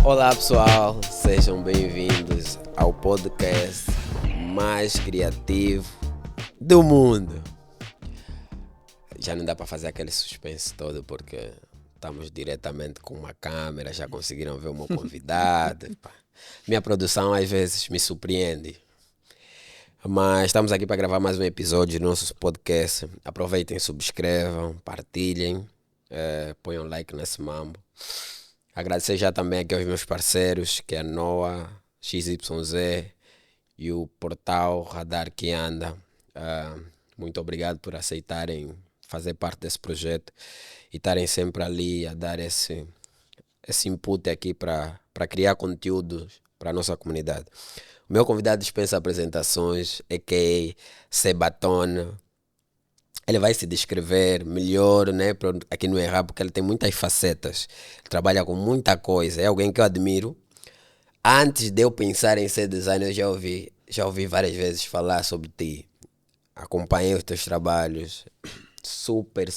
Olá pessoal, sejam bem-vindos ao podcast mais criativo do mundo. Já não dá para fazer aquele suspense todo porque estamos diretamente com uma câmera, já conseguiram ver o meu convidado. Minha produção às vezes me surpreende. Mas estamos aqui para gravar mais um episódio do nosso podcast. Aproveitem, subscrevam, partilhem, ponham like nesse mambo. Agradecer já também aqui aos meus parceiros, que é a Noah, XYZ e o portal Radar que anda. Muito obrigado por aceitarem fazer parte desse projeto e estarem sempre ali a dar esse input aqui para criar conteúdos para a nossa comunidade. O meu convidado dispensa apresentações, a.k.a. Sebaton. Ele vai se descrever melhor, né? Para aqui não errar, porque ele tem muitas facetas. Ele trabalha com muita coisa. É alguém que eu admiro. Antes de eu pensar em ser designer, eu já ouvi várias vezes falar sobre ti. Acompanhei os teus trabalhos. Super.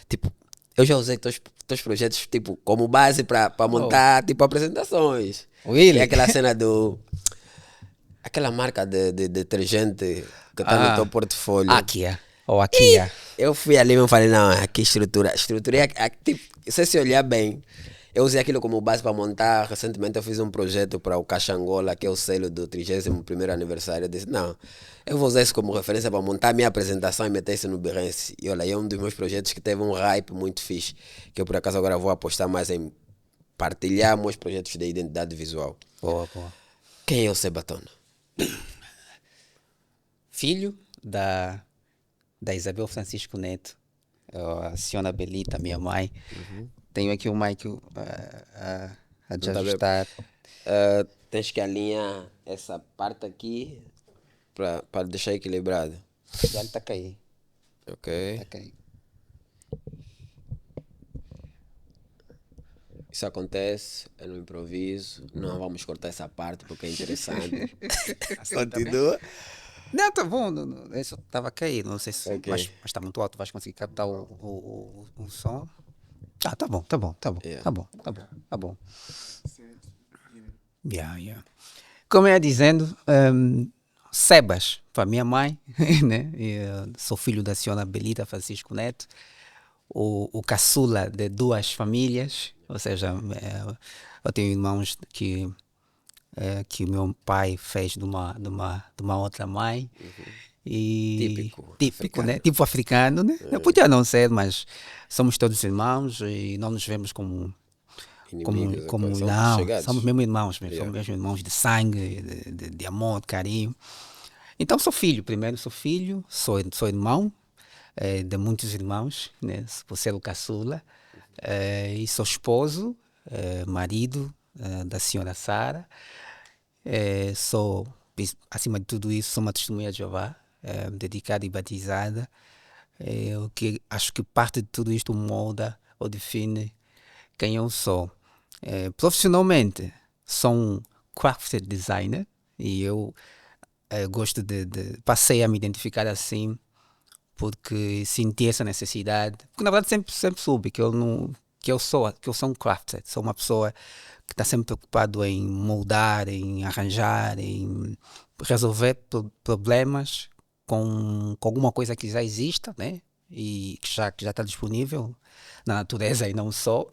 Tipo, eu já usei teus projetos tipo, como base para montar tipo, apresentações. Really? É aquela cena do... Aquela marca de detergente que está no teu portfólio. Akia. Ou Akia. Eu fui ali e me falei, não, aqui estrutura é tipo, se olhar bem, eu usei aquilo como base para montar. Recentemente eu fiz um projeto para o Caixa Angola, que é o selo do 31º aniversário. Eu disse, não, eu vou usar isso como referência para montar a minha apresentação e meter isso no Behance. E olha, é um dos meus projetos que teve um hype muito fixe, que eu por acaso agora vou apostar mais em partilhar meus projetos de identidade visual. Boa. Quem é o Sebaton? Filho da Isabel Francisco Neto, a senhora Belita, minha mãe. Tenho aqui o mic a te Não tá bem. ajustar. Tens que alinhar essa parte aqui para deixar equilibrado. Já ele está a cair. Ok. Tá a cair. Isso acontece, é no improviso. Não vamos cortar essa parte porque é interessante. Continua. Não, tá bom. Isso estava a cair. Não sei se. Ok. Mas está muito alto. Vais conseguir captar o som. Ah, tá bom. Yeah. Tá bom. Yeah. Como eu ia dizendo, Sebas, para minha mãe, né? Sou filho da senhora Belita Francisco Neto, o caçula de duas famílias, ou seja, eu tenho irmãos que o meu pai fez de uma outra mãe. E Típico né? africano. Tipo africano, né? Podia não ser, mas somos todos irmãos e não nos vemos como Inimigos, como são não, chegados. somos mesmo irmãos, Yeah. somos mesmo irmãos de sangue, de amor, de carinho. Então sou filho, sou irmão de muitos irmãos, né? Por ser o caçula, e sou esposo, marido da senhora Sara. Sou, acima de tudo isso, sou uma testemunha de Jeová, dedicada e batizada. O que acho que parte de tudo isto molda ou define quem eu sou. Profissionalmente, sou um graphic designer e eu gosto passei a me identificar assim porque senti essa necessidade. Porque na verdade sempre soube que eu sou um crafter, sou uma pessoa que está sempre preocupado em moldar, em arranjar, em resolver problemas com alguma coisa que já exista, né? E que já está disponível na natureza e não só,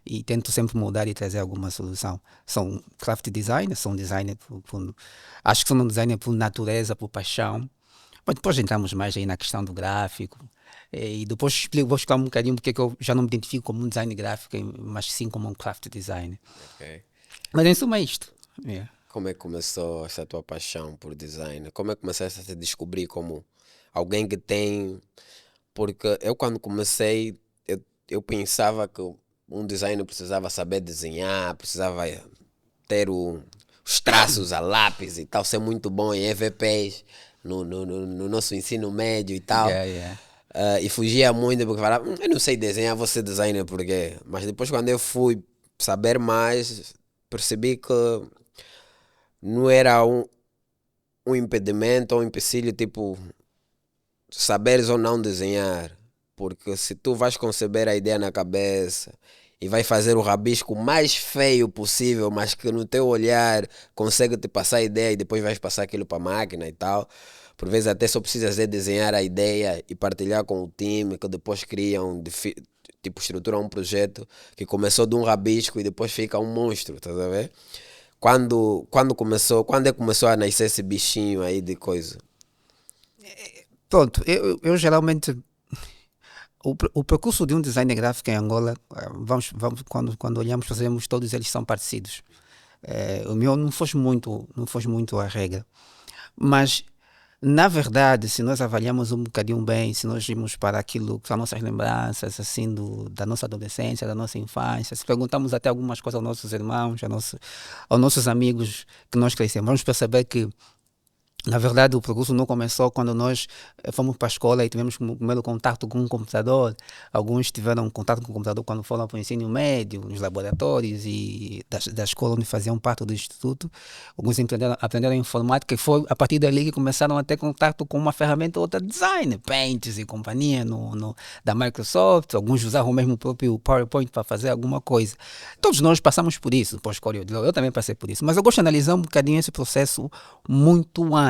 e tento sempre mudar e trazer alguma solução. Sou um craft designer, sou um designer acho que sou um designer por natureza, por paixão, mas depois entramos mais aí na questão do gráfico, e depois vou explicar um bocadinho porque é que eu já não me identifico como um design gráfico, mas sim como um craft designer. Okay. Mas em suma é isto. Yeah. Como é que começou essa tua paixão por design? Como é que começaste a te descobrir como alguém que tem... Porque eu quando comecei, eu pensava que um designer precisava saber desenhar, precisava ter os traços a lápis e tal, ser muito bom em EVPs no nosso ensino médio e tal. Yeah. E fugia muito porque falava, eu não sei desenhar, vou ser designer porque... Mas depois quando eu fui saber mais, percebi que não era um impedimento ou um empecilho, tipo, saberes ou não desenhar. porque se tu vais conceber a ideia na cabeça e vai fazer o rabisco mais feio possível, mas que no teu olhar consegue te passar a ideia e depois vais passar aquilo para a máquina e tal. Por vezes até só precisas de desenhar a ideia e partilhar com o time, que depois criam, tipo, estruturam um projeto que começou de um rabisco e depois fica um monstro, tá a ver? Quando é que começou a nascer esse bichinho aí de coisa? Pronto, eu geralmente... O percurso de um designer gráfico em Angola, quando olhamos, fazemos, todos eles são parecidos. O meu não foge muito a regra. Mas, na verdade, se nós avaliamos um bocadinho bem, se nós irmos para aquilo que são nossas lembranças, assim, da nossa adolescência, da nossa infância, se perguntamos até algumas coisas aos nossos irmãos, aos nossos amigos que nós crescemos, vamos perceber que, na verdade, o percurso não começou quando nós fomos para a escola e tivemos o primeiro contato com um computador. Alguns tiveram contato com o computador quando foram para o ensino médio, nos laboratórios e da escola onde faziam parte do instituto. Alguns aprenderam informática e foi a partir dali que começaram a ter contato com uma ferramenta ou outra de design, Paint e companhia da Microsoft. Alguns usavam mesmo o próprio PowerPoint para fazer alguma coisa. Todos nós passamos por isso, depois eu também passei por isso. Mas eu gosto de analisar um bocadinho esse processo muito antes.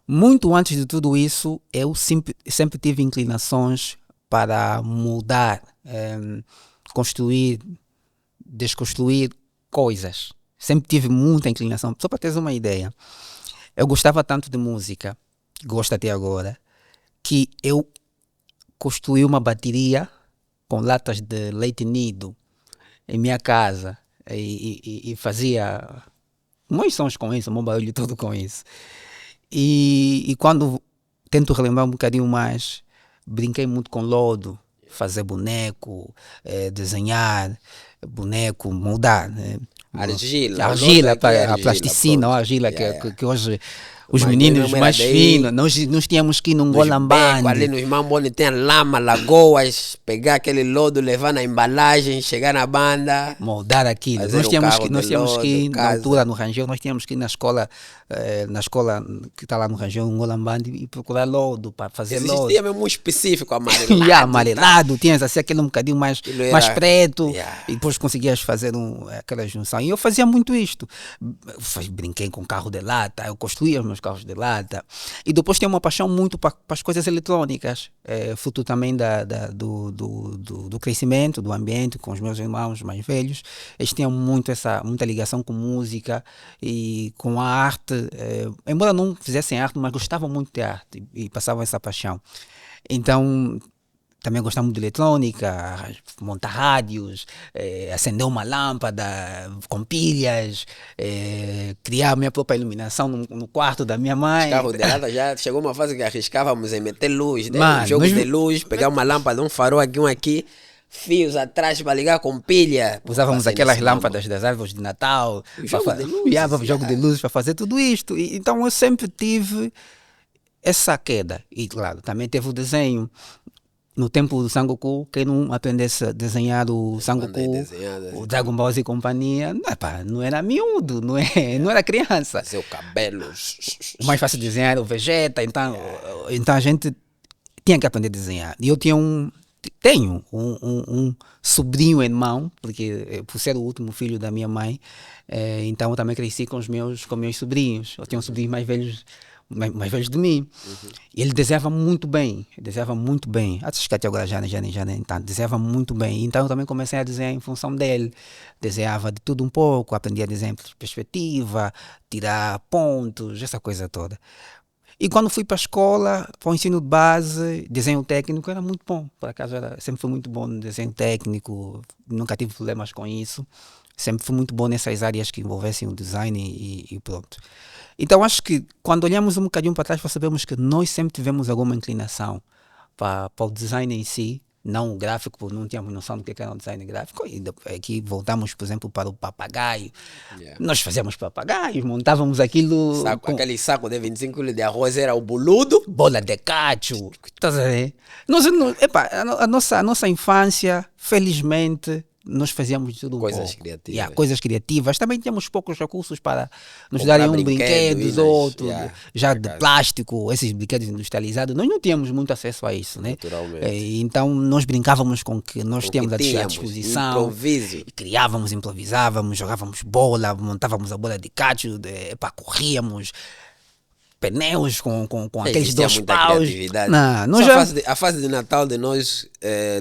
Muito antes de tudo isso, eu sempre tive inclinações para mudar, construir, desconstruir coisas. Sempre tive muita inclinação. Só para teres uma ideia, eu gostava tanto de música, gosto até agora, que eu construí uma bateria com latas de leite nido em minha casa e fazia muitos sons com isso, um barulho todo com isso. E quando tento relembrar um bocadinho mais, brinquei muito com lodo, fazer boneco, desenhar boneco, moldar. Argila para a plasticina, a argila que hoje os meninos mais finos, nós tínhamos que ir num golambande. Ali nos mambones tem lama, lagoas, pegar aquele lodo, levar na embalagem, chegar na banda. Moldar aquilo. Nós tínhamos que ir, na altura, no Rangel, nós tínhamos que ir na escola que está lá no Rangel, um golambande, e procurar lodo para fazer lodo. Existia mesmo um específico, amarelado. Amarelado, tinhas assim aquele um bocadinho mais preto, e depois conseguias fazer aquela junção. E eu fazia muito isto. Brinquei com carro de lata, eu construía os meus carros de lata. E depois tinha uma paixão muito para as coisas eletrônicas, fruto também do crescimento, do ambiente, com os meus irmãos mais velhos. Eles tinham muita ligação com música e com a arte, embora não fizessem arte, mas gostavam muito de arte e passavam essa paixão. Então, também gostava muito de eletrônica, montar rádios, acender uma lâmpada com pilhas, criar a minha própria iluminação no quarto da minha mãe. Carro de lata já chegou uma fase que arriscávamos em meter luz, né? Jogos de luz, pegar uma lâmpada, um farol aqui, um aqui, fios atrás para ligar com pilha. Usávamos aquelas lâmpadas das árvores de Natal, jogo de luzes para fazer tudo isto. Então eu sempre tive essa queda. E claro, também teve o desenho. No tempo do Sangoku, quem não aprendesse a desenhar o Sangoku, o Dragon Ball Z e companhia, não era miúdo, não era criança. Seu cabelo. O mais fácil de desenhar era o Vegeta, então a gente tinha que aprender a desenhar. E eu tenho um sobrinho irmão, porque por ser o último filho da minha mãe, então eu também cresci com meus sobrinhos. Eu tenho sobrinhos mais velhos de mim. E ele desenhava muito bem. Acho que até agora já nem tanto. Desenhava muito bem. Então eu também comecei a desenhar em função dele. Desenhava de tudo um pouco, aprendia a desenhar de perspectiva, tirar pontos, essa coisa toda. E quando fui para a escola, para o ensino de base, desenho técnico era muito bom. Por acaso sempre fui muito bom no desenho técnico, nunca tive problemas com isso. Sempre fui muito bom nessas áreas que envolvessem o design e pronto. Então acho que quando olhamos um bocadinho para trás, percebemos que nós sempre tivemos alguma inclinação para o design em si, não o gráfico, porque não tínhamos noção do que era um design gráfico. E aqui voltamos, por exemplo, para o papagaio. Nós fazíamos papagaios, montávamos aquilo. Aquele saco de 25 quilos de arroz era o boludo. Bola de cacho. A nossa infância, felizmente, nós fazíamos de tudo um Coisas pouco. criativas. Coisas criativas. Também tínhamos poucos recursos para nos Comprar darem brinquedos, brinquedos, outros, já por de acaso. plástico, esses brinquedos industrializados. Nós não tínhamos muito acesso a isso, né? Naturalmente. Então nós brincávamos com o que nós Com o tínhamos que à tínhamos, disposição. improviso. E criávamos, improvisávamos, jogávamos bola, montávamos a bola de cacho, corríamos, pneus com aqueles Existia dois muita paus. criatividade. Não, Só nós já... a fase de Natal de nós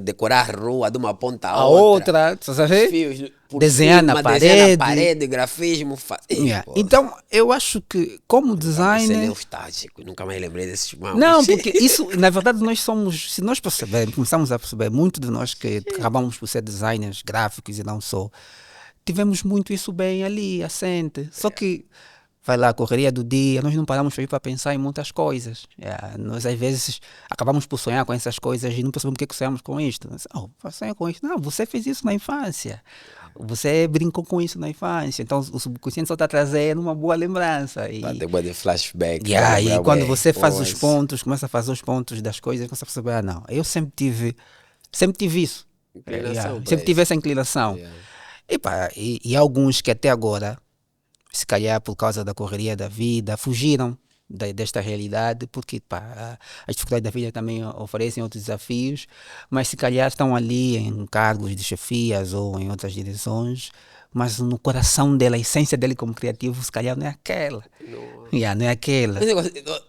decorar a rua de uma ponta A outra. outra, sabe? Fios por Desenhar na desenhar na parede. parede, grafismo. Pô, Então, eu acho que como isso é designer... nostálgico. Nunca mais lembrei desses maus. Não, porque isso, na verdade, nós somos... Se nós percebermos, começamos a perceber, muito de nós que acabamos por ser designers gráficos e não só, tivemos muito isso bem ali, assente. Só que... Vai lá, a correria do dia, nós não paramos para pensar em muitas coisas. Nós, às vezes, acabamos por sonhar com essas coisas e não percebemos o que sonhamos com isto. Sonha com isto. Não, você fez isso na infância. Você brincou com isso na infância. Então, o subconsciente só está trazendo uma boa lembrança. E de flashback. e quando você faz os pontos, começa a fazer os pontos das coisas, começa a perceber, não, eu sempre tive isso. Sempre tive essa inclinação. E alguns que até agora, se calhar por causa da correria da vida, fugiram desta realidade, porque as dificuldades da vida também oferecem outros desafios, mas se calhar estão ali em cargos de chefias ou em outras direções, mas no coração dela, a essência dele como criativo, se calhar não é aquela. Não é aquela.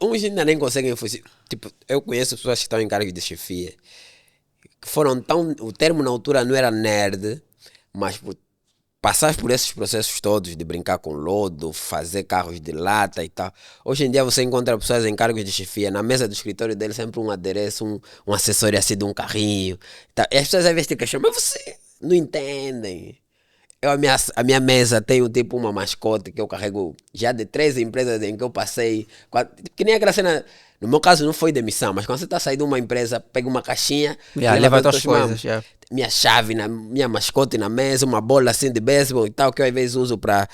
Uns ainda nem conseguem fugir. Tipo, eu conheço pessoas que estão em cargos de chefia, que foram tão... O termo na altura não era nerd, mas passar por esses processos todos de brincar com lodo, fazer carros de lata e tal. Hoje em dia você encontra pessoas em cargos de chefia, na mesa do escritório dele sempre um adereço, um acessório assim de um carrinho. E as pessoas às vezes te questionam, mas você não entendem. A minha mesa tem tipo uma mascote que eu carrego já de 3 empresas em que eu passei. Que nem aquela cena, no meu caso não foi demissão, mas quando você está saindo de uma empresa, pega uma caixinha, leva as tuas coisas. Minha chave, minha mascote na mesa, uma bola assim de beisebol e tal, que eu às vezes uso para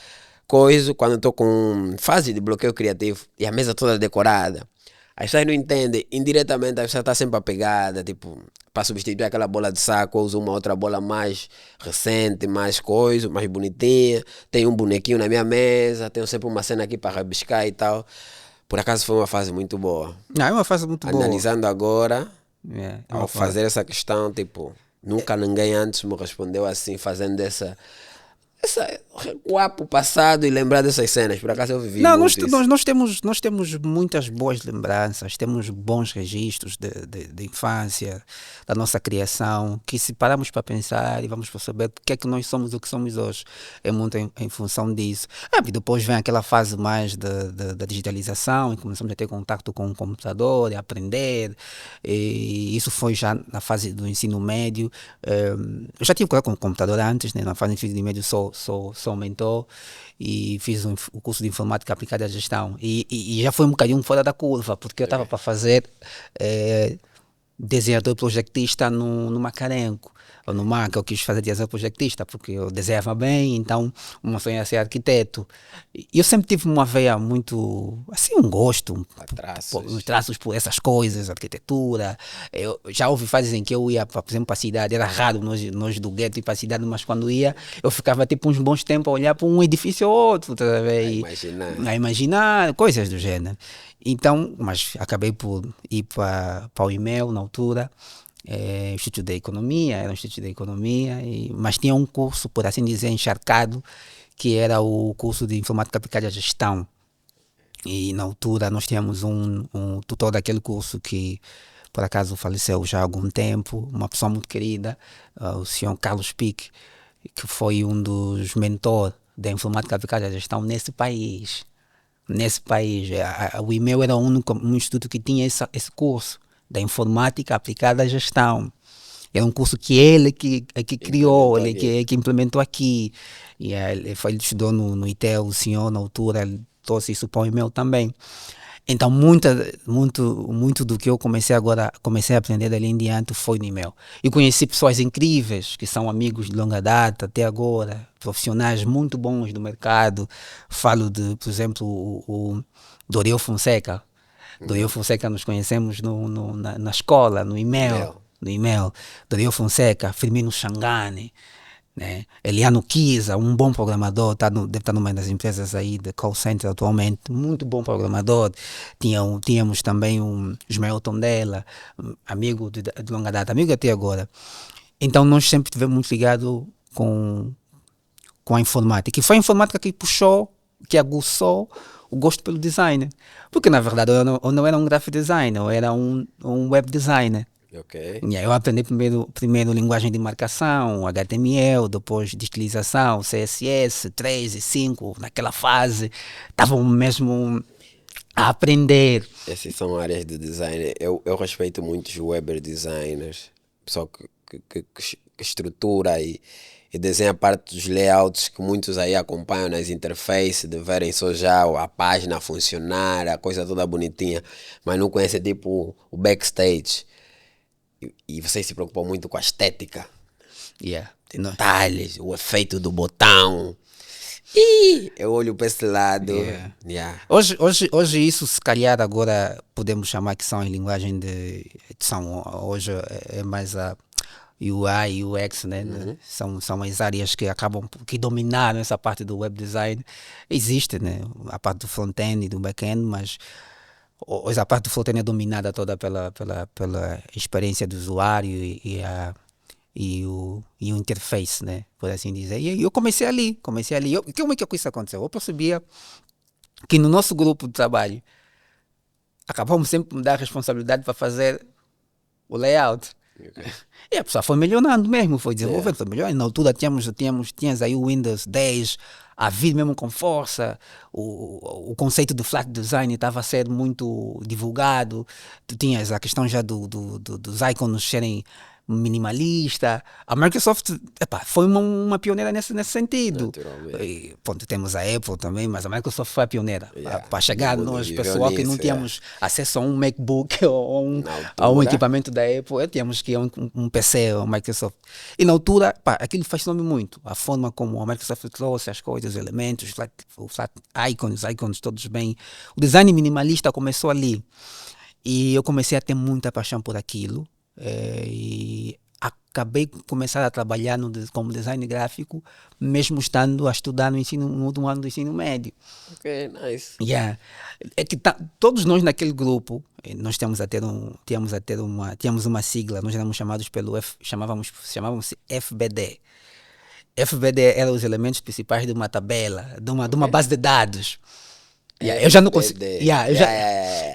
coisa, quando estou com fase de bloqueio criativo e a mesa toda decorada. As pessoas não entendem, indiretamente a pessoa está sempre apegada, tipo, para substituir aquela bola de saco, eu uso uma outra bola mais recente, mais coisa, mais bonitinha. Tenho um bonequinho na minha mesa, tenho sempre uma cena aqui para rabiscar e tal. Por acaso foi uma fase muito boa. É uma fase muito boa. Analisando agora, ao fazer essa questão, tipo, nunca ninguém antes me respondeu assim, fazendo essa recuar para o passado e lembrar dessas cenas. Por acaso eu vivi muito nós temos muitas boas lembranças, temos bons registros de infância, da nossa criação, que se pararmos para pensar e vamos perceber porque é que nós somos o que somos hoje, é muito em função disso. E depois vem aquela fase mais da digitalização e começamos a ter contato com o computador e aprender, e isso foi já na fase do ensino médio. Eu já tive contato com o computador antes, né? Na fase do ensino médio sou mentor e fiz o curso de informática aplicada à gestão e já foi um bocadinho fora da curva, porque eu estava para fazer desenhador projetista no Macarenco ou no MAC. Eu quis fazer desenhador projetista porque eu desenhava bem, então uma sonho era ser arquiteto. E eu sempre tive uma veia muito, assim, um gosto, traços por essas coisas, arquitetura. Eu já houve fases em que eu ia, por exemplo, para a cidade, era raro nós do gueto ir para a cidade, mas quando ia, eu ficava tipo uns bons tempos a olhar para um edifício ou outro, a imaginar coisas do gênero. Então, mas acabei por ir para o IMEL na altura, Instituto da Economia, era um Instituto da Economia, mas tinha um curso, por assim dizer, encharcado, que era o curso de Informática Aplicada à Gestão. E na altura nós tínhamos um tutor daquele curso que, por acaso, faleceu já há algum tempo, uma pessoa muito querida, o senhor Carlos Pique, que foi um dos mentores da Informática Aplicada à Gestão nesse país. O IMEL era um instituto que tinha esse curso da informática aplicada à gestão. É um curso que ele que criou, ele que implementou aqui. E ele estudou no ITEL, o senhor, na altura, ele trouxe isso para o IMEL também. Então, muito do que eu comecei a aprender dali em diante foi no IMEL. E conheci pessoas incríveis, que são amigos de longa data até agora, profissionais muito bons do mercado. Falo de, por exemplo, o Doriel Fonseca. Doriel Fonseca nos conhecemos na escola, no IMEL. Doriel Fonseca, Firmino Changane. né? Eliano Kiza, um bom programador, deve estar numa das empresas aí de call center atualmente, muito bom programador. Tínhamos também Ismael Tondela, amigo de longa data, amigo até agora. Então nós sempre estivemos muito ligados com a informática. E foi a informática que puxou, que aguçou o gosto pelo design. Porque na verdade eu não era um graphic designer, eu era um web designer. Ok. Eu aprendi primeiro linguagem de marcação, HTML, depois de utilização, CSS, 3 e 5, naquela fase, estavam mesmo a aprender. Essas são áreas de design. Eu respeito muito os web designers, pessoal que estrutura e desenha parte dos layouts que muitos aí acompanham nas interfaces, de verem só já a página funcionar, a coisa toda bonitinha, mas não conhecem tipo o backstage. E vocês se preocupam muito com a estética, detalhes, o efeito do botão. E eu olho para esse lado. Hoje isso, se calhar, agora podemos chamar que são em linguagem de edição. Hoje é mais a UI e UX, né? São as áreas que acabam, que dominaram essa parte do web design. Existe, né? A parte do front-end e do back-end, mas hoje a parte do front-end é dominada toda pela experiência do usuário e o interface, né? Por assim dizer. E eu comecei ali. Como é que isso aconteceu? Eu percebia que no nosso grupo de trabalho acabamos sempre de me dar a responsabilidade para fazer o layout. Okay. E a pessoa foi melhorando mesmo, foi desenvolvendo, foi melhorando. Na altura tinhas aí o Windows 10 a vir mesmo com força, o conceito do flat design estava a ser muito divulgado, tu tinhas a questão já dos ícones serem minimalista. A Microsoft foi uma pioneira nesse sentido. E, temos a Apple também, mas a Microsoft foi a pioneira para chegar nós, pessoal que não tínhamos acesso a um MacBook ou a um equipamento da Apple, tínhamos que ir a um PC, a Microsoft. E na altura, aquilo fascinou-me muito, a forma como a Microsoft trouxe as coisas, os elementos, os flat icons todos bem. O design minimalista começou ali e eu comecei a ter muita paixão por aquilo. E acabei de começar a trabalhar como design gráfico, mesmo estando a estudar no último ano do ensino médio. Ok, nice. É que todos nós naquele grupo, nós tínhamos uma sigla, nós éramos chamados chamávamos FBD. FBD eram os elementos principais de uma tabela, de uma base de dados. Eu já não consigo.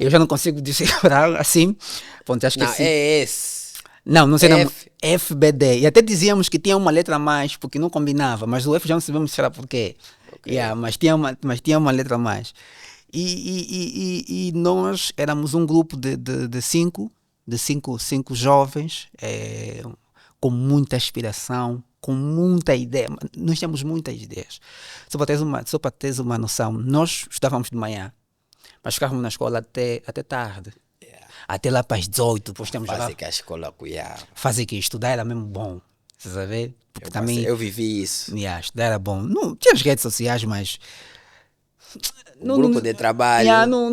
Eu já não consigo decifrar assim. Acho que não, é esse. Não sei. FBD. E até dizíamos que tinha uma letra a mais, porque não combinava. Mas o F já não sabemos se era por quê. Okay. Mas tinha uma letra a mais. E nós éramos um grupo de cinco jovens, com muita aspiração, com muita ideia. Nós tínhamos muitas ideias. Só para teres uma noção, nós estudávamos de manhã, mas ficávamos na escola até tarde. Até lá para as 18, depois temos Fazer que a escola cuidava. Fazer que estudar era mesmo bom. Você sabe? Porque eu vivi isso. Estudar era bom. Não tinha as redes sociais, mas grupo de trabalho. Não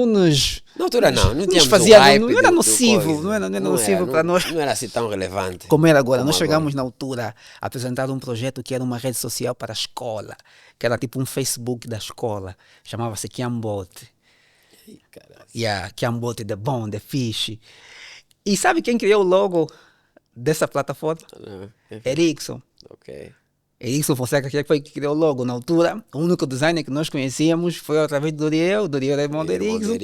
nos. Na altura não tínhamos fazia, hype não era nocivo, não era nocivo para nós. Não era assim tão relevante. Como era agora. Nós chegamos na altura a apresentar um projeto que era uma rede social para a escola, que era tipo um Facebook da escola, chamava-se Kiambot. Kiambot de bom, de fixe. E sabe quem criou o logo dessa plataforma? Erickson. Ok. Erickson Fonseca, que foi que criou o logo na altura. O único designer que nós conhecíamos foi através do Doriel era irmão do Erickson.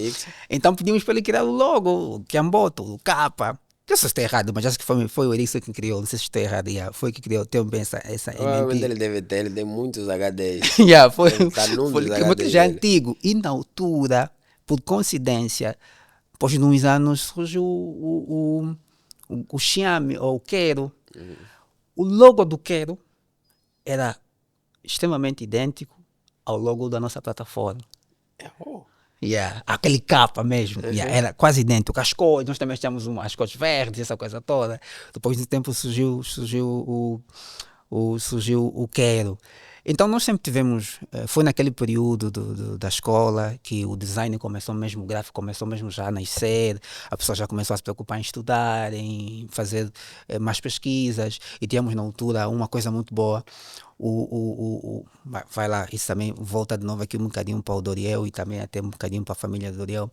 Então pedimos para ele criar o logo, o Kiamboto, o capa. Eu sei se está errado, mas acho que foi o Erickson que criou, não sei se está errado. Foi que criou, tem bem essa provavelmente ele tem muitos HDs. Foi já antigo. E na altura, por coincidência, depois de uns anos surgiu o Xiaomi, ou o Quero. O logo do Quero era extremamente idêntico ao logo da nossa plataforma. Aquele capa mesmo. Era quase idêntico. As cores, nós também tínhamos as cores verdes, essa coisa toda. Depois de tempo surgiu o Quero. Então nós sempre tivemos, foi naquele período da escola que o design começou mesmo, o gráfico começou mesmo já a nascer, a pessoa já começou a se preocupar em estudar, em fazer mais pesquisas, e tínhamos na altura uma coisa muito boa, vai lá, isso também volta de novo aqui um bocadinho para o Doriel e também até um bocadinho para a família do Doriel.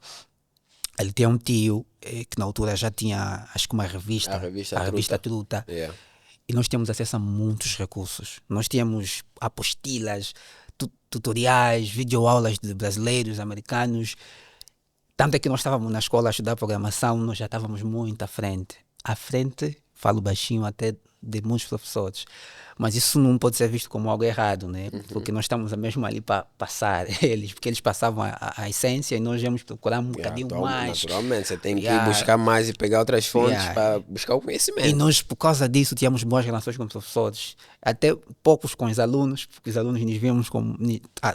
Ele tem um tio que na altura já tinha, acho que uma revista, a revista Truta. Yeah. E nós tínhamos acesso a muitos recursos. Nós tínhamos apostilas, tutoriais, videoaulas de brasileiros, americanos. Tanto é que nós estávamos na escola a estudar programação, nós já estávamos muito à frente. À frente, falo baixinho até de muitos professores. Mas isso não pode ser visto como algo errado, né? Porque nós estamos mesmo ali para passar eles, porque eles passavam a essência e nós íamos procurar um bocadinho mais. Naturalmente, você tem que ir buscar mais e pegar outras fontes para buscar o conhecimento. E nós, por causa disso, tínhamos boas relações com os professores, até poucos com os alunos, porque os alunos nos víamos como.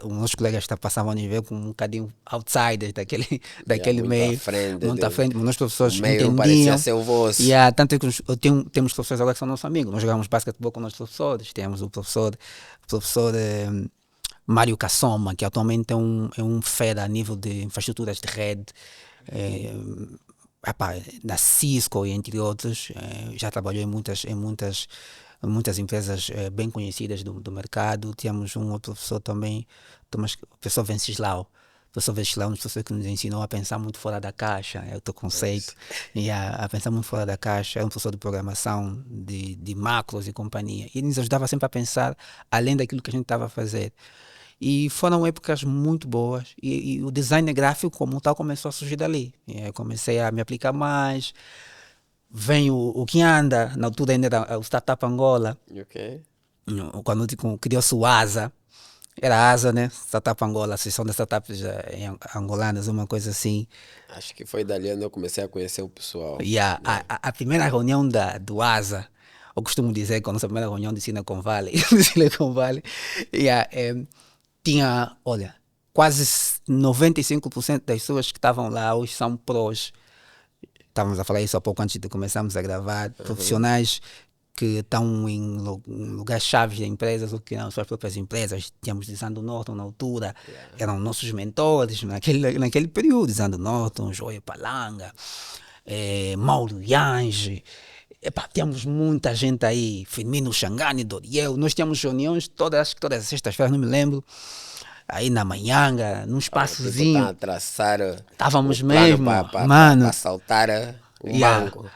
Os nossos colegas passavam a nos ver como um bocadinho outsiders daquele meio. Muito à frente, mas nós professores entendiam. Não parecia ser o vosso. Tanto é que temos professores agora que são nossos amigos. Nós jogamos basquetebol com nossos professores. Temos o professor Mário Cassoma, que atualmente é um fera a nível de infraestruturas de rede. Da Cisco, entre outros, já trabalhou em muitas empresas bem conhecidas do mercado. Temos um outro professor também, o professor Venceslau. O professor Venceslau é um professor que nos ensinou a pensar muito fora da caixa, é o teu conceito, a pensar muito fora da caixa. É um professor de programação, de macros e companhia. E ele nos ajudava sempre a pensar além daquilo que a gente estava a fazer. E foram épocas muito boas e o design gráfico como tal começou a surgir dali. Eu comecei a me aplicar mais. Vem o Kianda, na altura ainda era o Startup Angola. Okay. Quando criou-se o ASA, era ASA, né? Startup Angola, a Associação das Startups Angolanas, uma coisa assim. Acho que foi dali onde eu comecei a conhecer o pessoal. A primeira reunião do ASA, eu costumo dizer que a nossa primeira reunião de Silicon Valley, tinha, olha, quase 95% das pessoas que estavam lá hoje são prós. Estávamos a falar isso há pouco antes de começarmos a gravar. Profissionais que estão em lugares chaves de empresas ou que não suas próprias empresas. Tínhamos Lisandro Norton na altura, eram nossos mentores naquele período. Lisandro Norton, Joia Palanga, Mauro Yange. Tínhamos muita gente aí, Firmino Xangani, Doriel. Nós tínhamos reuniões todas as sextas-feiras, não me lembro, aí na Manhanga, num espaçozinho. A traçar estávamos mesmo, mano, para saltar um banco.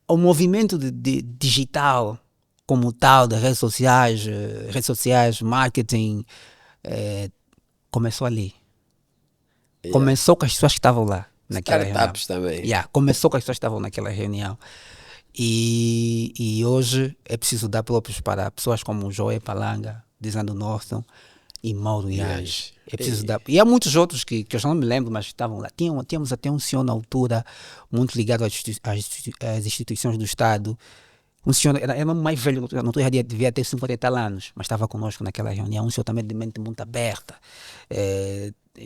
O movimento de digital como tal, de redes sociais, marketing, começou ali. Começou com as pessoas que estavam lá naquela Startups reunião. Também. Começou com as pessoas que estavam naquela reunião. E hoje é preciso dar próprios para pessoas como o Joé Palanga, Lisandro Norton e Mauro Yange. É preciso dar. E há muitos outros que eu já não me lembro, mas estavam lá. Tínhamos até um senhor na altura, muito ligado às instituições do Estado. Um senhor, era mais velho, na altura devia ter 50 e tal anos, mas estava conosco naquela reunião. Um senhor também de mente muito aberta.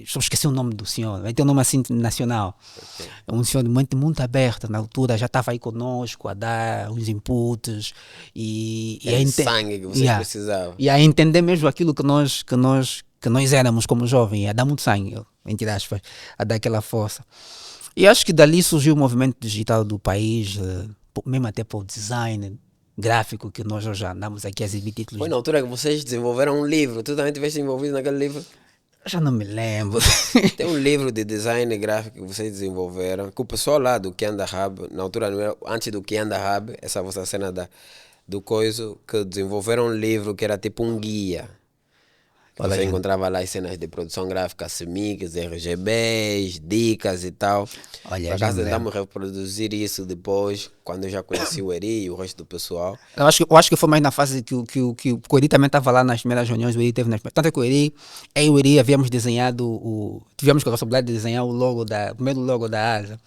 Só esqueci o nome do senhor, vai ter um nome assim nacional. Okay. Um senhor de mente muito aberta, na altura já estava aí conosco a dar uns inputs e sangue que vocês precisavam. E a entender mesmo aquilo que nós éramos como jovens, a dar muito sangue, entre aspas, a dar aquela força. E acho que dali surgiu o movimento digital do país, mesmo até para o design gráfico que nós já andamos aqui a exibir títulos. Foi na altura que vocês desenvolveram um livro, tu também estiveste envolvido naquele livro? Já não me lembro. Tem um livro de design gráfico que vocês desenvolveram, que o pessoal lá do Kianda Hub, na altura, antes do Kianda Hub, essa vossa cena do coisa, que desenvolveram um livro que era tipo um guia. Você encontrava lá as cenas de produção gráfica, CMYKs, RGBs, dicas e tal. Por acaso tentamos reproduzir isso depois, quando eu já conheci o Eri e o resto do pessoal. Eu acho que foi mais na fase que o Eri também estava lá nas primeiras reuniões, o Eri teve tanto que o Eri havíamos desenhado, tivemos com a possibilidade de desenhar o primeiro logo da ASA.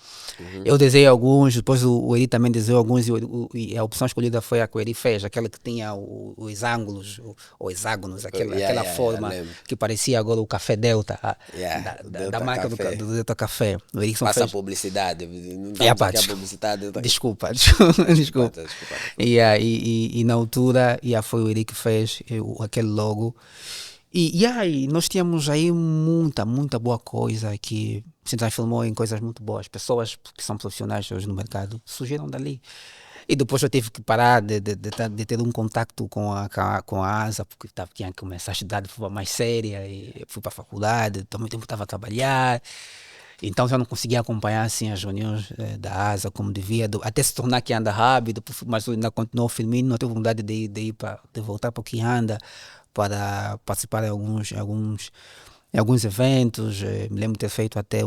Eu desenhei alguns, depois o Eri também desenhou alguns e a opção escolhida foi a que o Eri fez, aquela que tinha os ângulos, ou hexágonos, aquela forma. forma lembro. que parecia agora o Café Delta, O da Delta marca Café. do Delta Café. O Erickson Passa a fez. publicidade. Não Yeah, estamos pá, aqui a publicidade. Delta Café. desculpa, Desculpa, desculpa. desculpa. E na altura, foi o Eric que fez aquele logo. E nós tínhamos aí muita boa coisa que se transformou em coisas muito boas. Pessoas que são profissionais hoje no mercado surgiram dali. E depois eu tive que parar de ter um contacto com a ASA, porque tinha que começar a estudar de forma mais séria. E fui para a faculdade, também tempo estava a trabalhar. Então já não conseguia acompanhar assim as reuniões da ASA como devia, até se tornar que anda rápido, mas ainda continuou firmino, não teve vontade de voltar para o que anda, para participar de alguns eventos. Me lembro de ter feito até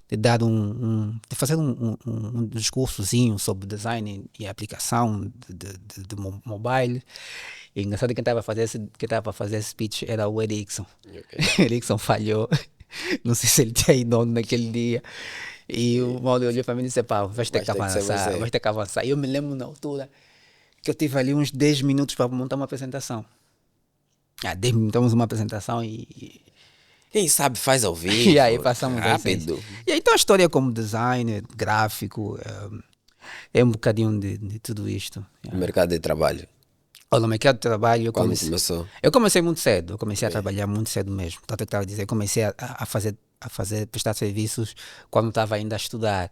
de dar de fazer um discursozinho sobre design e aplicação de mobile. E engraçado que quem estava a fazer esse speech era o Erickson. Okay. Erickson falhou. Não sei se ele tinha ido naquele dia. E o Mauro olhou para mim e disse: pá, vais ter que avançar. E eu me lembro na altura que eu tive ali uns 10 minutos para montar uma apresentação. 10 minutos montamos uma apresentação Quem sabe faz ao vivo. e aí passamos rápido. E aí então a história como designer, gráfico, é um bocadinho de tudo isto. O mercado de trabalho. No mercado de trabalho, Quando começou? Eu comecei muito cedo, eu comecei a trabalhar muito cedo mesmo. Tanto que estava a dizer, eu comecei a prestar serviços quando estava ainda a estudar.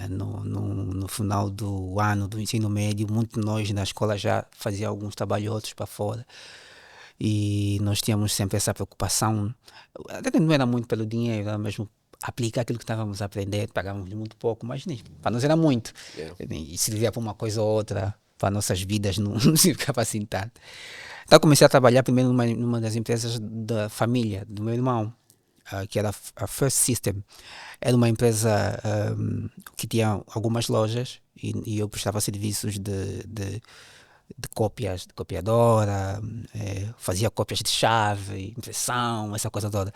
No final do ano do ensino médio, muitos de nós na escola já fazia alguns trabalhos outros para fora. E nós tínhamos sempre essa preocupação, até que não era muito pelo dinheiro, era mesmo aplicar aquilo que estávamos a aprender, pagávamos muito pouco, mas para nós era muito. Yeah. E servia para uma coisa ou outra, para nossas vidas não se ficava assim tanto. Então comecei a trabalhar primeiro numa das empresas da família, do meu irmão, que era a First System. Era uma empresa que tinha algumas lojas e eu prestava serviços de cópias, de copiadora, fazia cópias de chave, impressão, essa coisa toda.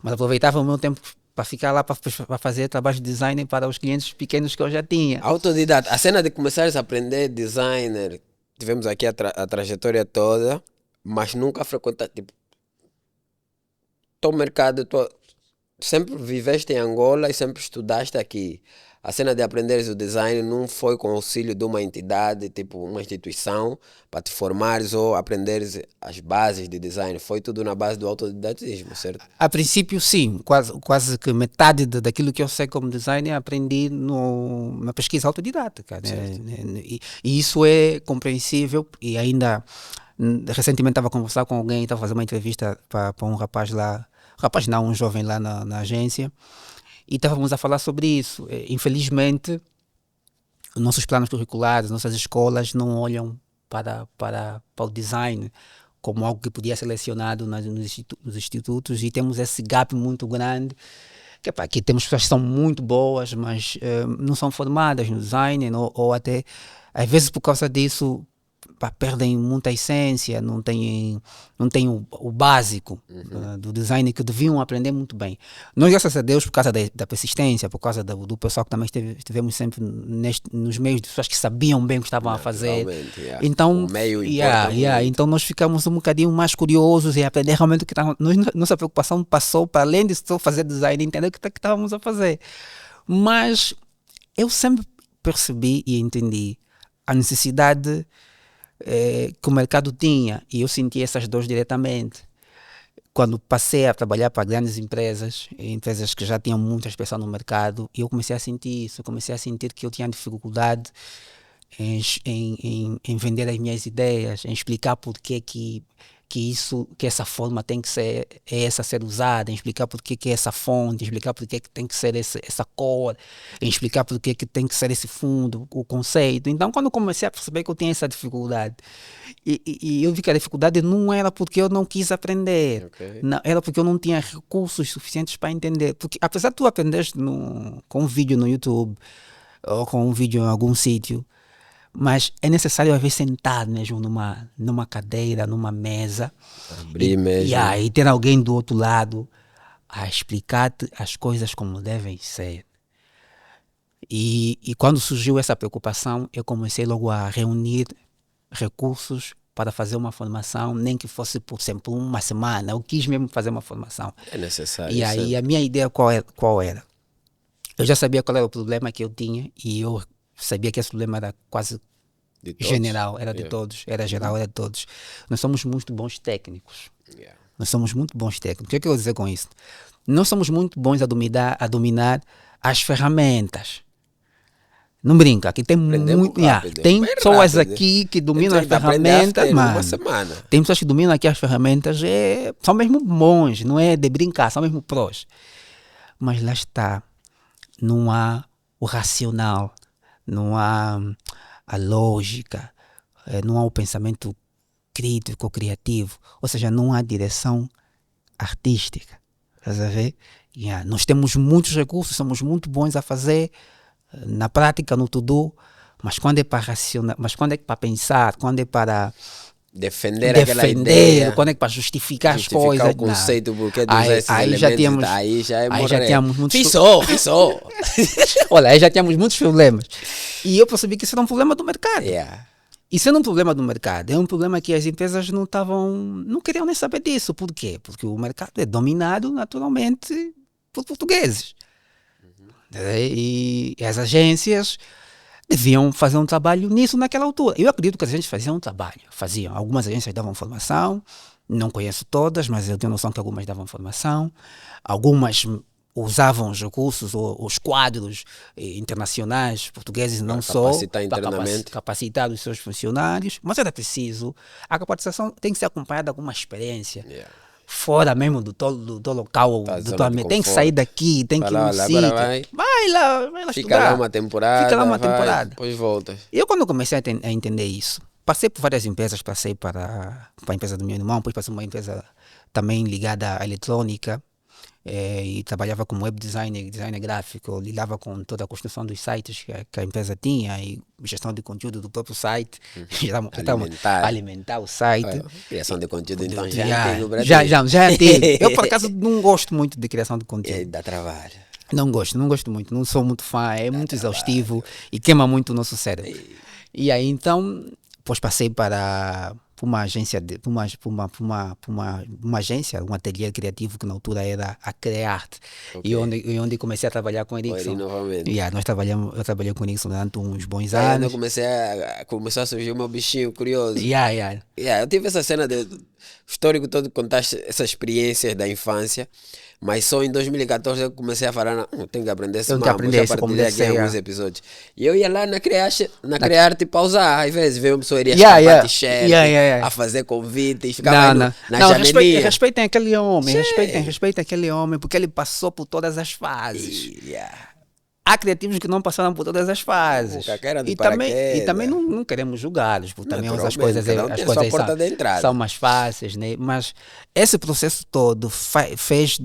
Mas aproveitava o meu tempo para ficar lá para fazer trabalho de design para os clientes pequenos que eu já tinha. Autodidata. A cena de começares a aprender designer, tivemos aqui a trajetória toda, mas nunca frequentaste, tipo, teu mercado, sempre viveste em Angola e sempre estudaste aqui. A cena de aprenderes o design não foi com o auxílio de uma entidade, tipo uma instituição, para te formares ou aprenderes as bases de design. Foi tudo na base do autodidatismo, certo? A princípio, sim. Quase que metade daquilo que eu sei como designer aprendi na pesquisa autodidática. Né? E isso é compreensível. E ainda, recentemente estava a conversar com alguém, estava a fazer uma entrevista para um rapaz lá, um jovem lá na agência, e estávamos a falar sobre isso. Infelizmente, nossos planos curriculares, nossas escolas não olham para o design como algo que podia ser selecionado nos institutos, e temos esse gap muito grande, que aqui temos pessoas que são muito boas, mas não são formadas no design, ou até, às vezes por causa disso, perdem muita essência, não têm o básico do design que deviam aprender muito bem. Nós, graças a Deus, por causa da persistência, por causa do pessoal que também estivemos sempre nos meios de pessoas que sabiam bem o que estavam a fazer. Yeah. Então, o meio então nós ficamos um bocadinho mais curiosos em aprender realmente o que estávamos. Nossa preocupação passou para além de só fazer design, entender o que estávamos a fazer. Mas eu sempre percebi e entendi a necessidade que o mercado tinha, e eu senti essas dores diretamente quando passei a trabalhar para grandes empresas que já tinham muita expressão no mercado, e eu comecei a sentir isso, comecei a sentir que eu tinha dificuldade em vender as minhas ideias, em explicar por que essa forma tem que ser essa ser usada, em explicar por que essa fonte, em explicar por que tem que ser essa cor, em explicar por que tem que ser esse fundo, o conceito. Então, quando eu comecei a perceber que eu tinha essa dificuldade, e eu vi que a dificuldade não era porque eu não quis aprender, não, era porque eu não tinha recursos suficientes para entender. Porque apesar de tu aprenderes com um vídeo no YouTube ou com um vídeo em algum sítio, mas é necessário às vezes sentar mesmo numa cadeira, numa mesa, abrir mesmo, e ter alguém do outro lado a explicar-te as coisas como devem ser. E quando surgiu essa preocupação, eu comecei logo a reunir recursos para fazer uma formação, nem que fosse, por exemplo, uma semana. Eu quis mesmo fazer uma formação. É necessário. E aí a minha ideia qual era? Eu já sabia qual era o problema que eu tinha e eu sabia que esse problema era quase De todos. general, era de todos, era geral, era de todos. Nós somos muito bons técnicos. Yeah. Nós somos muito bons técnicos. O que é que eu vou dizer com isso? Nós somos muito bons a dominar as ferramentas. Não brinca, aqui tem Aprendemos muito. rápido, Tem bem pessoas rápido. aqui que dominam as Então, aprender ferramentas, after mano. uma semana. Tem pessoas que dominam aqui as ferramentas, são mesmo bons, não é de brincar, são mesmo prós. Mas lá está, não há o racional, não há a lógica, não há o pensamento crítico, criativo, ou seja, não há direção artística. Estás a ver? Nós temos muitos recursos, somos muito bons a fazer, na prática, no to-do, mas quando é para racionar, mas quando é para pensar, quando é para Defender aquela ideia. quando é para justificar as coisas, o conceito, porque dos aí, esses aí elementos, já tínhamos, aí já é aí já tínhamos muitos Fissou. olha, aí já tínhamos muitos problemas. E eu percebi que isso era um problema do mercado. Yeah. Isso era um problema do mercado. É um problema que as empresas não queriam nem saber disso. Por quê? Porque o mercado é dominado naturalmente por portugueses. E as agências deviam fazer um trabalho nisso naquela altura. Eu acredito que as agências faziam um trabalho. Faziam. Algumas agências davam formação. Não conheço todas, mas eu tenho noção que algumas davam formação. Algumas usavam os recursos, os quadros internacionais portugueses, não só para capacitar os seus funcionários, mas era preciso. A capacitação tem que ser acompanhada de alguma experiência. Yeah. Fora mesmo do local, do teu ambiente. Tem que sair daqui, tem que ir no sítio. Vai lá Fica estudar. lá uma temporada. Depois voltas. Eu, quando comecei a entender isso, passei por várias empresas, passei para a empresa do meu irmão, depois passei por uma empresa também ligada à eletrônica, e trabalhava como web designer gráfico, lidava com toda a construção dos sites que a empresa tinha e gestão de conteúdo do próprio site, alimentar o site. Criação de conteúdo, então já tem no Brasil. Já tem. Eu, por acaso, não gosto muito de criação de conteúdo. Dá trabalho. Não gosto muito, não sou muito fã, é muito exaustivo e queima muito o nosso cérebro. E aí, então, depois passei para uma agência, uma agência, um ateliê criativo que na altura era a Crearte, e onde comecei a trabalhar com o Erickson. Eu trabalhei com o Erickson durante uns bons anos. Começou a surgir o meu bichinho curioso. Eu tive essa cena de histórico todo, contaste essas experiências da infância, mas só em 2014 eu comecei a falar, tenho que aprender esse mambo, já partilhei aqui alguns episódios. E eu ia lá na Crearte pausar, às vezes veio uma pessoa iria escapar t-shirt, a fazer convites, ficava na janelinha. Respeitem aquele homem, respeitem aquele homem, porque ele passou por todas as fases. Há criativos que não passaram por todas as fases. E também não queremos julgá-los, porque também as coisas são mais fáceis, né? Mas esse processo todo fez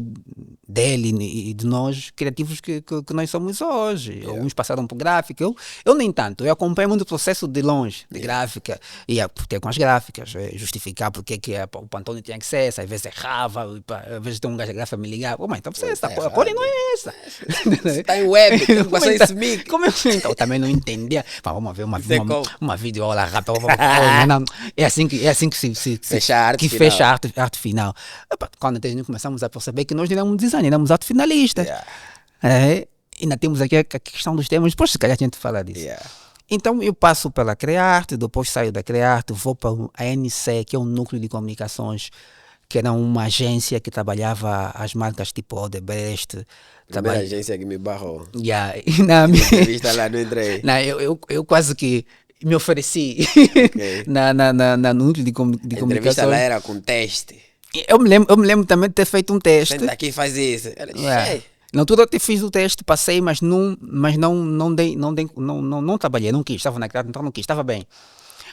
dele e de nós criativos que nós somos hoje. Alguns passaram por gráfica, eu nem tanto. Eu acompanho muito o processo de longe, de gráfica, e ter com as gráficas, justificar porque que o Pantone tinha que ser essa, às vezes errava, às vezes tem um gajo de gráfica me ligar, então a cor não é essa. Está em web, tem que passar esse mic. Então, eu também não entendia. Vamos ver uma videoaula rápida. É assim que se fecha a arte final. Quando começamos a perceber que nós não éramos design, éramos arte finalistas. Ainda temos aqui a questão dos temas, depois se calhar a gente fala disso. Então eu passo pela Crearte, depois saio da Crearte, vou para a NC, que é um núcleo de comunicações, que era uma agência que trabalhava as marcas tipo Odebrecht. Primeira agência que me barrou. Na minha entrevista lá, não entrei. Eu quase que me ofereci no núcleo de comunicação. A entrevista lá era com teste. Eu me lembro também de ter feito um teste. Senta aqui e faz isso. Na altura eu fiz o teste, passei, mas não trabalhei, não quis, estava na Crearte, então não quis, estava bem.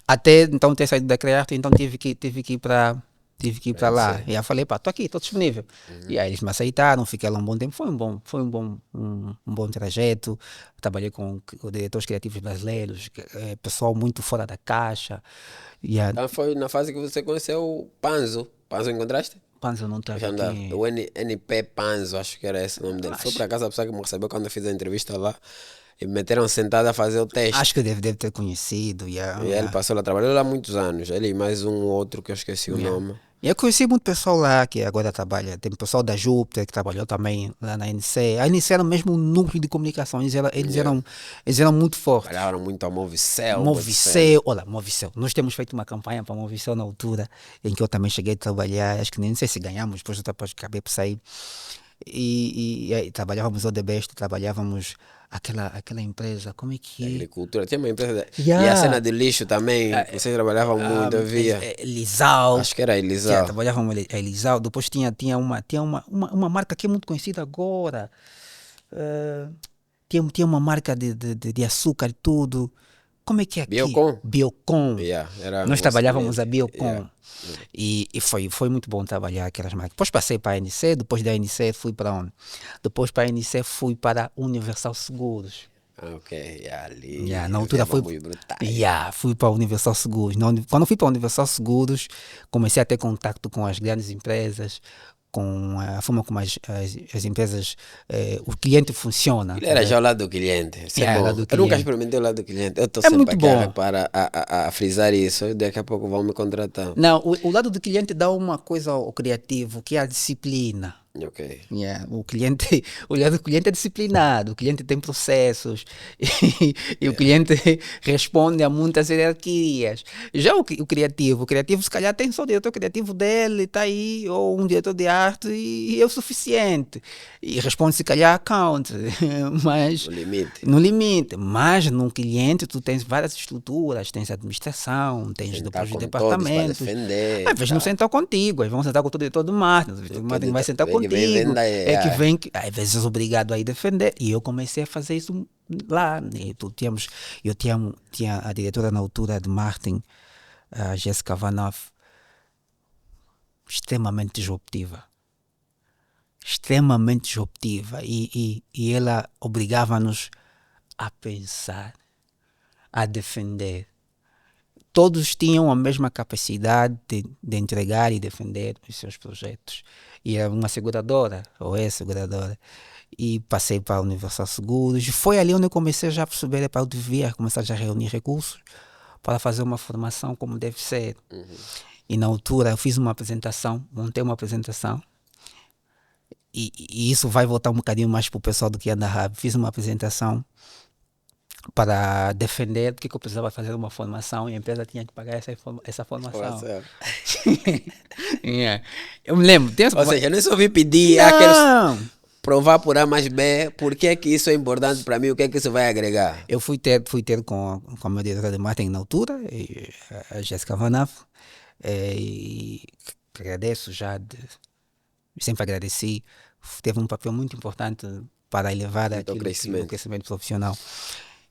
Até então ter saído da Crearte, então tive que ir para lá. E eu falei, estou aqui, estou disponível. E aí eles me aceitaram, fiquei lá um bom tempo. Foi um bom trajeto. Trabalhei com diretores criativos brasileiros, pessoal muito fora da caixa. Então foi na fase que você conheceu o Panzo. Panzo encontraste? Panzo não estava aqui. O NP Panzo, acho que era esse o nome dele. Foi para casa a pessoa que me recebeu quando eu fiz a entrevista lá. E me meteram sentado a fazer o teste. Acho que deve ter conhecido. Yeah, E ele passou lá, trabalhou lá há muitos anos. Ele e mais um outro que eu esqueci o nome. E eu conheci muito pessoal lá que agora trabalha. Tem pessoal da Júpiter que trabalhou também lá na NC. A NC era mesmo um núcleo de comunicação. Eles eram muito fortes. Trabalharam muito a Movicel. Movicel, olha, Movicel. Nós temos feito uma campanha para Movicel na altura, em que eu também cheguei a trabalhar. Acho que nem sei se ganhamos, depois acabei por sair. E aí, trabalhávamos Odebrecht, trabalhávamos aquela empresa, como é que é? Agricultura, tinha uma empresa. Yeah. E a cena de lixo também, vocês trabalhavam muito, eu via. Elisal. Acho que era Elisal. Trabalhávamos Elisal. Depois tinha uma marca que é muito conhecida agora. Tinha uma marca de açúcar e tudo. Como é que é aqui? Biocon. Biocon. Yeah, Nós trabalhávamos a Biocon. Yeah. E foi muito bom trabalhar aquelas marcas. Depois passei para a NC, depois da NC fui para onde? Depois para a NC fui para a Universal Seguros. Ok, ali. Na altura fui para a Universal Seguros. Quando fui para a Universal Seguros, comecei a ter contato com as grandes empresas, com a forma como as empresas, o cliente funciona. Ele era já ao lado do cliente. Eu nunca experimentei o lado do cliente. Eu estou sempre muito aqui bom. a frisar isso. Daqui a pouco vão me contratar. Não, o lado do cliente dá uma coisa ao criativo, que é a disciplina. Ok. O lado do cliente é disciplinado, o cliente tem processos e o cliente responde a muitas hierarquias. Já o criativo se calhar tem só o diretor criativo dele, está aí, ou um diretor de arte e é o suficiente. E responde se calhar a count, mas no limite. Mas no cliente tu tens várias estruturas, tens administração, tens depois os departamentos. Às vezes não sentam contigo, às vezes vão sentar com o diretor do marketing, o marketing vai sentar contigo. Às vezes és obrigado a ir defender. E eu comecei a fazer isso lá. Eu tinha a diretora na altura de marketing, a Jéssica Vanoff, extremamente disruptiva. E ela obrigava-nos a pensar, a defender. Todos tinham a mesma capacidade de entregar e defender os seus projetos. E era uma seguradora, ou é seguradora. E passei para a Universal Seguros. E foi ali onde eu comecei já a perceber para eu devia começar já a reunir recursos para fazer uma formação como deve ser. E na altura eu fiz uma apresentação, montei uma apresentação. E isso vai voltar um bocadinho mais para o pessoal do que anda rápido. Fiz uma apresentação para defender porque eu precisava fazer uma formação e a empresa tinha que pagar essa formação. Eu me lembro. Ou seja, eu nem só ouvi pedir aqueles provar por A mais B, por que que isso é importante para mim, o que é que isso vai agregar? Eu fui ter com a minha diretora de marketing na altura, a Jéssica Vanoff, e agradeço sempre agradeci, teve um papel muito importante para elevar o crescimento profissional.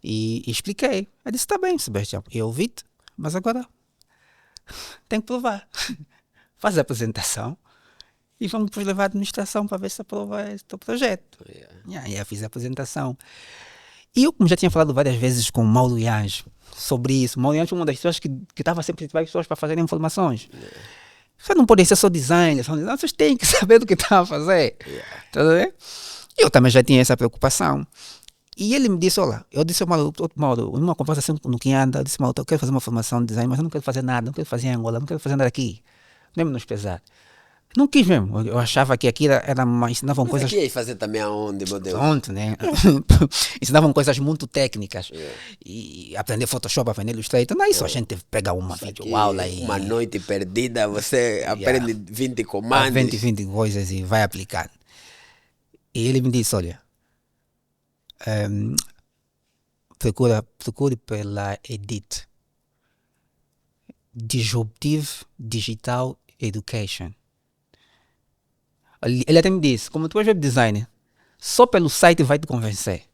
E expliquei. Eu disse, está bem, Sebastião, eu ouvi-te, mas agora tenho que provar. Faz a apresentação e vamos depois levar a administração para ver se aprova esse teu projeto. E aí eu fiz a apresentação. E eu, como já tinha falado várias vezes com o Mauro Yange sobre isso, o Mauro Yange é uma das pessoas que estava sempre a pessoas para fazerem informações. Vocês não podem ser só designers, vocês têm que saber do que estão a fazer. Tá vendo? Eu também já tinha essa preocupação. E ele me disse, olha, eu disse ao Mauro, numa conversa assim no que anda, eu disse, Mauro, eu quero fazer uma formação de design, mas eu não quero fazer nada, não quero fazer em Angola, não quero fazer nada aqui. Mesmo nos pesar. Não quis mesmo, eu achava que aqui ensinavam mas coisas... Mas aqui fazer também aonde, meu Deus? Pronto, né? Ensinavam coisas muito técnicas. E aprender Photoshop, aprender Illustrator, não é isso, a gente pega uma videoaula e... Uma noite perdida, você aprende 20 comandos. 20 coisas e vai aplicando. E ele me disse, olha, procure pela EDIT, Disruptive Digital Education. Ele até me disse, como tu és web designer, só pelo site vai te convencer.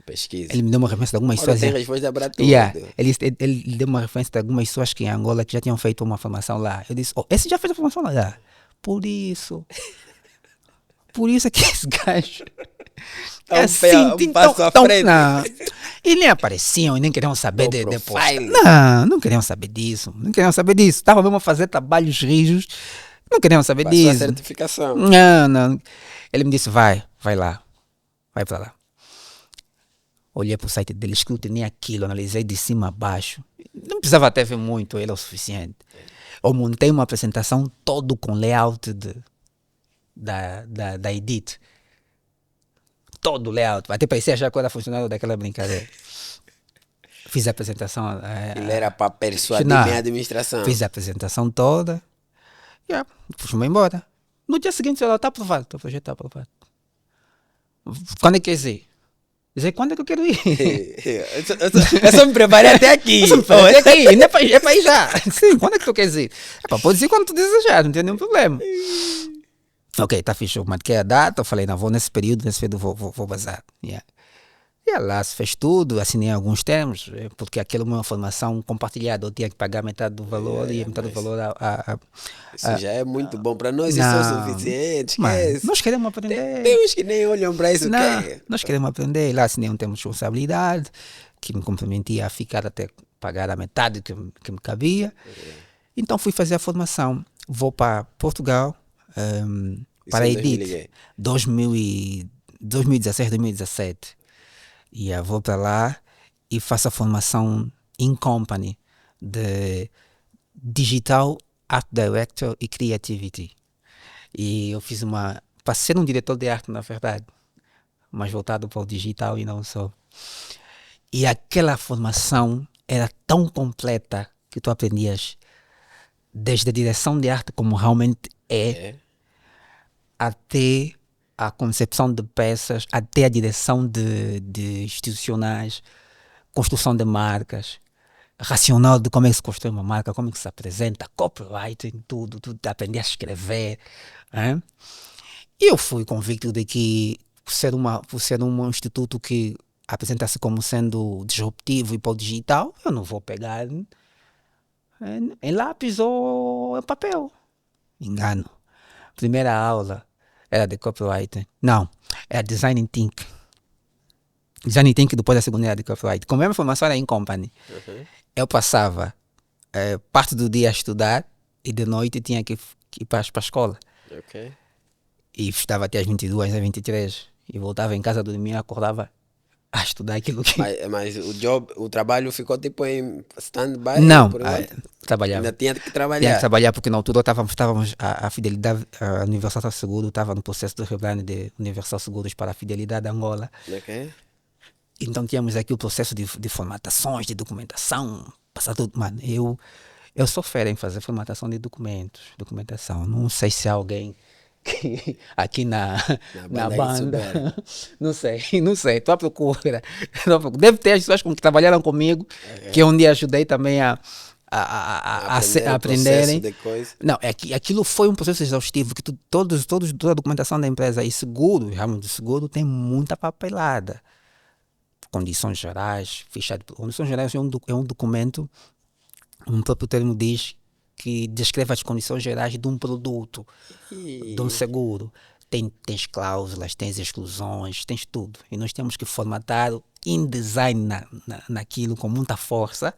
Pesquisa. Ele me deu uma referência de algumas pessoas. Tem resposta para tudo. Ele deu uma referência de algumas pessoas que em Angola que já tinham feito uma formação lá. Eu disse, esse já fez a formação lá. Por isso é que esse gajo é assim, passo à frente. Não. E nem apareciam, e nem queriam saber depois. Não queriam saber disso. Estavam mesmo a fazer trabalhos rijos. Não queriam saber disso. A certificação. Não. Ele me disse, vai lá. Vai para lá. Olhei para o site dele, escrutinei aquilo, analisei de cima a baixo. Não precisava até ver muito, ele é o suficiente. Eu montei uma apresentação todo com layout da Edit. Todo layout. Até parecia já que eu era funcionário daquela brincadeira. Fiz a apresentação. Ele era para persuadir Não, minha administração. Fiz a apresentação toda. Yeah, fui-me embora. No dia seguinte, ela está aprovado. O teu projeto está aprovado. Quando é que quer dizer? Dizer quando é que eu quero ir? Eu só me preparei até aqui. Até aqui, ainda é para ir já. Sim, quando é que tu queres ir? Pode dizer quando tu desejar, não tem nenhum problema. Ok, tá fixe. Eu marquei a data, eu falei, não, vou nesse período vou bazar. Yeah. E lá se fez tudo, assinei alguns termos, porque aquela é uma formação compartilhada, eu tinha que pagar metade do valor e metade do valor isso já é muito bom para nós, isso é o suficiente. Nós queremos aprender. Tem uns que nem olham para isso. Nós queremos aprender. Lá assinei um termo de responsabilidade que me comprometia a ficar até pagar a metade que me cabia. Então fui fazer a formação. Vou para Portugal, para a Edit, 2016, 2017. E eu vou para lá e faço a formação in company de Digital Art Director e Creativity. E eu fiz para ser um diretor de arte, na verdade, mas voltado para o digital e não só. E aquela formação era tão completa que tu aprendias desde a direção de arte, como realmente até a concepção de peças, até a direção de institucionais, construção de marcas, racional de como é que se constrói uma marca, como é que se apresenta, copywriting, tudo aprender a escrever. Hein? E eu fui convicto de que, por ser um instituto que apresenta-se como sendo disruptivo e para o digital, eu não vou pegar em lápis ou em papel. Engano. Primeira aula era de copywriting. Não, era Design Thinking. Design Thinking depois da segunda era de copywriting. Como a minha formação era em company, eu passava parte do dia a estudar e de noite tinha que ir para a escola. Okay. E estava até às 22, às 23. E voltava em casa, dormia, acordava a estudar aquilo que... Mas o trabalho ficou tipo em stand-by? Não, trabalhava. Ainda tinha que trabalhar? Tinha que trabalhar porque na altura estávamos a Fidelidade, a Universal Seguro estava no processo de rebrand de Universal Seguros para a Fidelidade Angola. Okay. Então tínhamos aqui o processo de formatações, de documentação, passar tudo. Mano, eu sou fera em fazer formatação de documentação. Não sei se há alguém que aqui na banda, não sei, estou à procura. Deve ter as pessoas que trabalharam comigo, que eu um dia ajudei também a aprenderem. Não, aquilo foi um processo exaustivo, que toda a documentação da empresa e seguro, ramo de seguro, tem muita papelada. Condições gerais, ficha de condições gerais é um documento, um próprio termo diz, que descreve as condições gerais de um produto, de um seguro. Tens cláusulas, tens exclusões, tens tudo. E nós temos que formatar InDesign naquilo com muita força.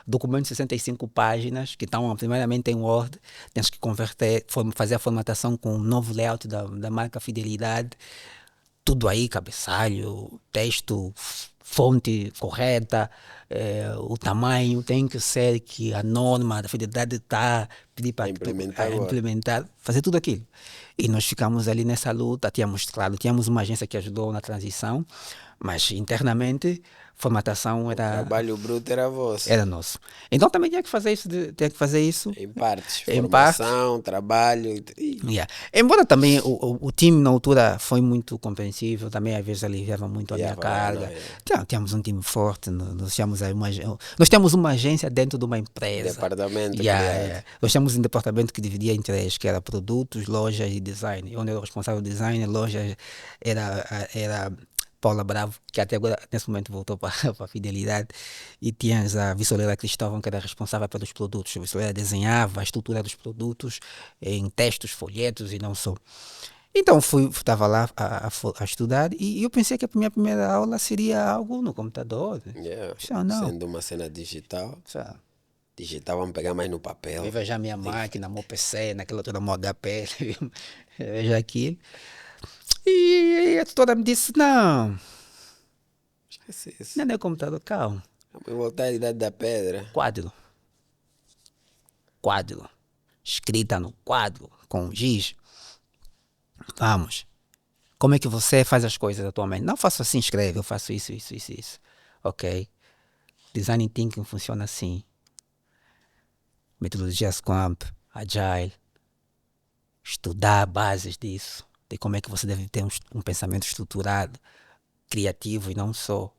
Documento de 65 páginas, que estão primeiramente em Word. Tens que converter, fazer a formatação com um novo layout da marca Fidelidade. Tudo aí, cabeçalho, texto, fonte correta, o tamanho tem que ser que a norma da Fidelidade está pedir para implementar, fazer tudo aquilo. E nós ficamos ali nessa luta, tínhamos uma agência que ajudou na transição, mas internamente formatação era... O trabalho bruto era vosso. Era nosso. Então também tinha que fazer isso. Em partes. Formação, trabalho. Yeah. Embora também o time na altura foi muito compreensível, também às vezes aliviava muito a minha carga. Tínhamos um time forte, nós temos uma agência dentro de uma empresa. Departamento. Nós temos um departamento que dividia em três, que era produtos, lojas e design. Onde eu era o responsável do design, lojas era Paula Bravo, que até agora, nesse momento, voltou para a Fidelidade, e tinhas a Vissoleira Cristóvão, que era responsável pelos produtos. A Vissoleira desenhava a estrutura dos produtos em textos, folhetos e não só. Então, estava lá a estudar e eu pensei que a minha primeira aula seria algo no computador. Não. Sendo uma cena digital. Digital, vamos pegar mais no papel. Eu vejo a minha máquina, meu PC, naquela altura, meu HP, vejo aquilo. E a tutora me disse, não, Esquece isso. Não é computador, calma. Vamos voltar à idade da pedra. Quadro. Quadro. Escrita no quadro, com giz. Vamos. Como é que você faz as coisas atualmente? Não faço assim, escreve, eu faço isso, isso, isso, isso. Ok? Design Thinking funciona assim. Metodologia Scrum, Agile. Estudar bases disso. De como é que você deve ter um pensamento estruturado, criativo e não só.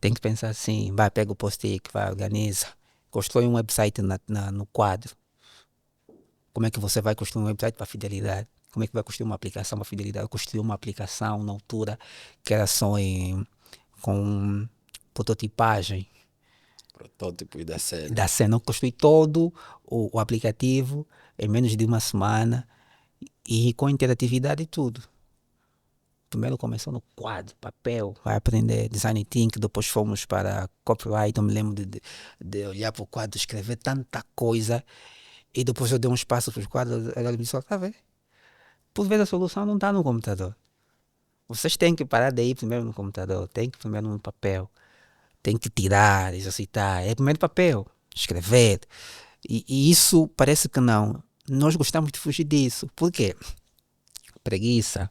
Tem que pensar assim, vai, pega o post-it, vai, organiza. Constrói um website no quadro. Como é que você vai construir um website para fidelidade? Como é que vai construir uma aplicação para fidelidade? Construir uma aplicação na altura que era só com prototipagem Protótipos da cena. da cena. Eu construí todo o aplicativo em menos de uma semana e com interatividade e tudo. Primeiro começou no quadro, papel, vai aprender design thinking, depois fomos para copyright. Eu me lembro de olhar para o quadro, escrever tanta coisa e depois eu dei um espaço para os quadros. Ela me disse: tá vendo? Por vezes a solução não está no computador. Vocês têm que parar de ir primeiro no computador, tem que ir primeiro no papel, tem que tirar, exercitar. É primeiro papel, escrever. E isso parece que não. Nós gostamos de fugir disso. Por quê? Preguiça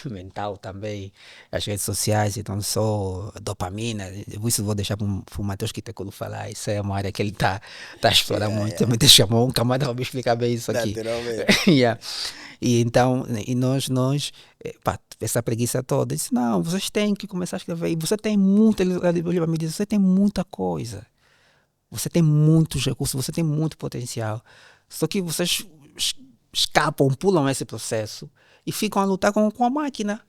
mental também, as redes sociais, então só dopamina. Isso vou deixar para o Matheus Kitekulo falar. Isso é uma área que ele está a explorar muito. Também te chamou um camarada para me explicar bem isso aqui. Naturalmente. Yeah. E então, nós pá, essa preguiça toda, disse: não, vocês têm que começar a escrever. E você tem muita, ele olhou para mim e disse: você tem muita coisa, você tem muitos recursos, você tem muito potencial. Só que vocês escapam, pulam esse processo e ficam a lutar com a máquina.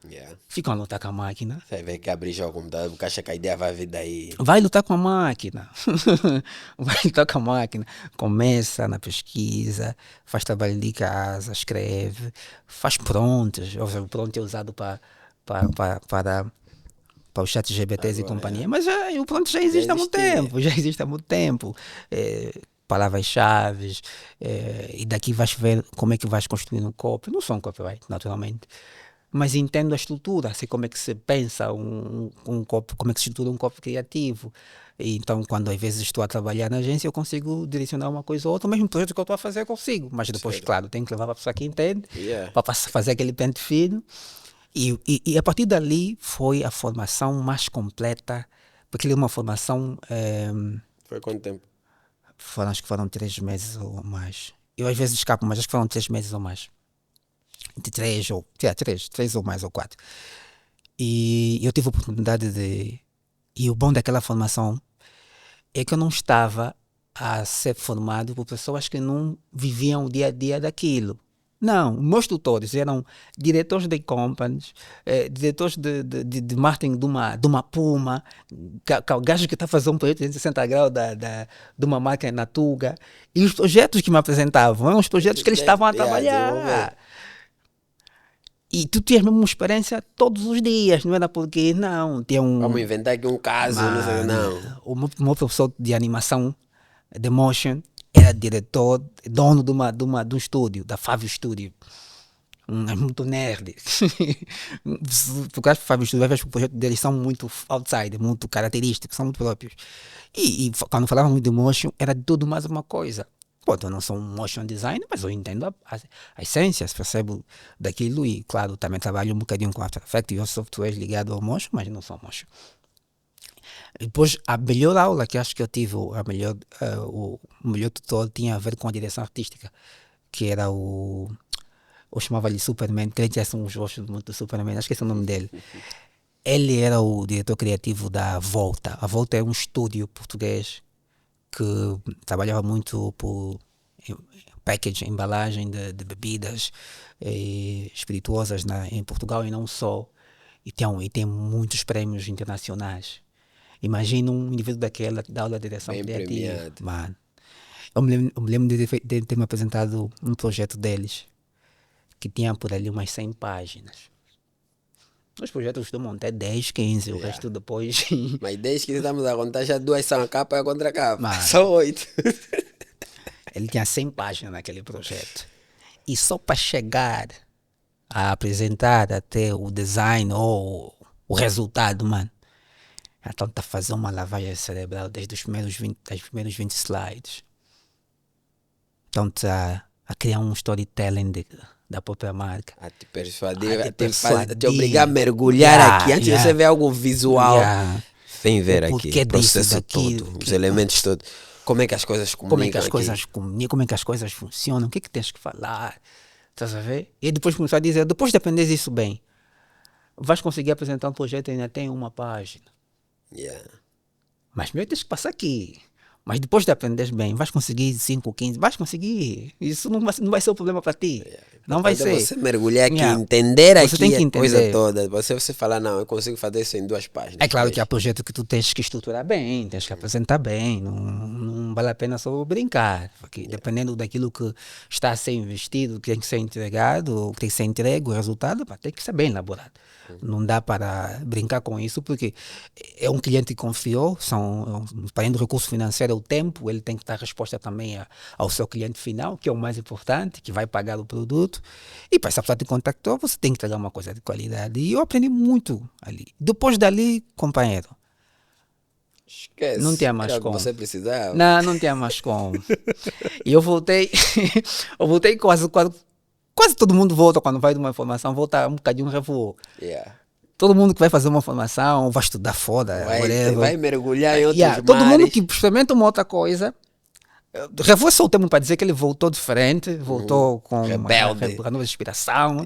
Yeah. Ficam a lutar com a máquina. Você vê que abrir já o computador, porque acha que a ideia vai vir daí. Vai lutar com a máquina. Vai lutar com a máquina. Começa na pesquisa, faz trabalho de casa, escreve, faz prontos. Ou seja, o pronto é usado para os chat GBTs e companhia. Mas o pronto já existe há muito tempo. Já existe há muito tempo. Palavras-chave. E daqui vais ver como é que vais construir um copy. Não sou um copyright, naturalmente. Mas entendo a estrutura, sei como é que se pensa um copo, como é que se estrutura um copo criativo. E então, quando às vezes estou a trabalhar na agência, eu consigo direcionar uma coisa ou outra, o mesmo projeto que eu estou a fazer, eu consigo. Mas depois, claro, tenho que levar para a pessoa que entende, para fazer aquele pente fino. E a partir dali foi a formação mais completa, porque ele é uma formação... Foi quanto tempo? Acho que foram 3 meses ou mais. Eu às vezes escapo, mas acho que foram 3 meses ou mais. De 3 ou mais ou 4. E eu tive a oportunidade de... E o bom daquela formação é que eu não estava a ser formado por pessoas que não viviam o dia a dia daquilo. Não, meus tutores eram diretores de companies, diretores de marketing de uma Puma, o gajo que está fazendo um projeto de 360 graus de uma marca na Tuga. E os projetos que me apresentavam eram os projetos que eles estavam a trabalhar. E tu tinhas mesmo uma experiência todos os dias, não era porque, não, tinha um... Vamos inventar aqui um caso, não sei, não. O meu professor de animação, de motion, era diretor, dono de um estúdio, da Fábio Studio. É muito nerd. Porque acho que o Fábio Studio, os projetos deles são muito outside, muito característicos, são muito próprios. E quando falava muito de motion, era de tudo mais uma coisa. Pô, eu não sou um motion designer, mas eu entendo a essência, percebo daquilo e, claro, também trabalho um bocadinho com After Effects e outros softwares ligados ao motion, mas não sou motion. Depois, a melhor aula que acho que eu tive, o melhor tutor tinha a ver com a direção artística, que era eu chamava-lhe Superman, que ele tinha uns rostos muito do Superman, acho que esse é o nome dele. Ele era o diretor criativo da Volta. A Volta é um estúdio português que trabalhava muito por packaging, embalagem de bebidas espirituosas em Portugal e não só. E tem muitos prêmios internacionais. Imagina um indivíduo daquela da aula de direção criativa. Mano, eu me lembro de ter me apresentado um projeto deles que tinha por ali umas 100 páginas. Os projetos costumam até 10, 15, o resto depois... Mas 10 que estamos a contar, já 2 são a capa e a contracapa. Mano, são 8. Ele tinha 100 páginas naquele projeto. E só para chegar a apresentar até o design ou o resultado, mano. Então está a fazer uma lavagem cerebral desde os primeiros 20 slides. Então está a criar um storytelling da própria marca. A te persuadir, A te obrigar a mergulhar aqui. Antes de você ver algo visual, vem ver aqui o processo todo, os elementos todos. Como é que as coisas comunicam? Como é que as coisas comunicam, como é que as coisas funcionam, o que é que tens que falar. Estás a ver? E depois começar a dizer, depois de aprender isso bem, vais conseguir apresentar um projeto e ainda tem uma página. Mas primeiro tens que passar aqui. Mas depois de aprender bem, vais conseguir 5, 15, vais conseguir. Isso não vai ser um problema para ti. Não vai ser. Você mergulhar aqui, entender você aqui tem que a entender. Coisa toda. Você falar, não, eu consigo fazer isso em 2 páginas. É claro que há projeto que tu tens que estruturar bem, tens que apresentar bem. Não vale a pena só brincar. Porque dependendo daquilo que está a ser investido, que tem que ser entregado, que tem que ser entregue, o resultado tem que ser bem elaborado. Não dá para brincar com isso, porque é um cliente que confiou, além do recurso financeiro, é o tempo, ele tem que dar resposta também ao seu cliente final, que é o mais importante, que vai pagar o produto. E para essa pessoa te contactou, você tem que entregar uma coisa de qualidade. E eu aprendi muito ali. Depois dali, companheiro, esquece. Não tinha mais como. Você precisava. Não tinha mais como. E eu voltei quase todo mundo volta quando vai de uma formação, volta um bocadinho revoou. Todo mundo que vai fazer uma formação, vai estudar foda, vai mergulhar em outros mares. Todo mundo que experimenta uma outra coisa, revoou só o termo para dizer que ele voltou diferente, voltou com uma nova inspiração.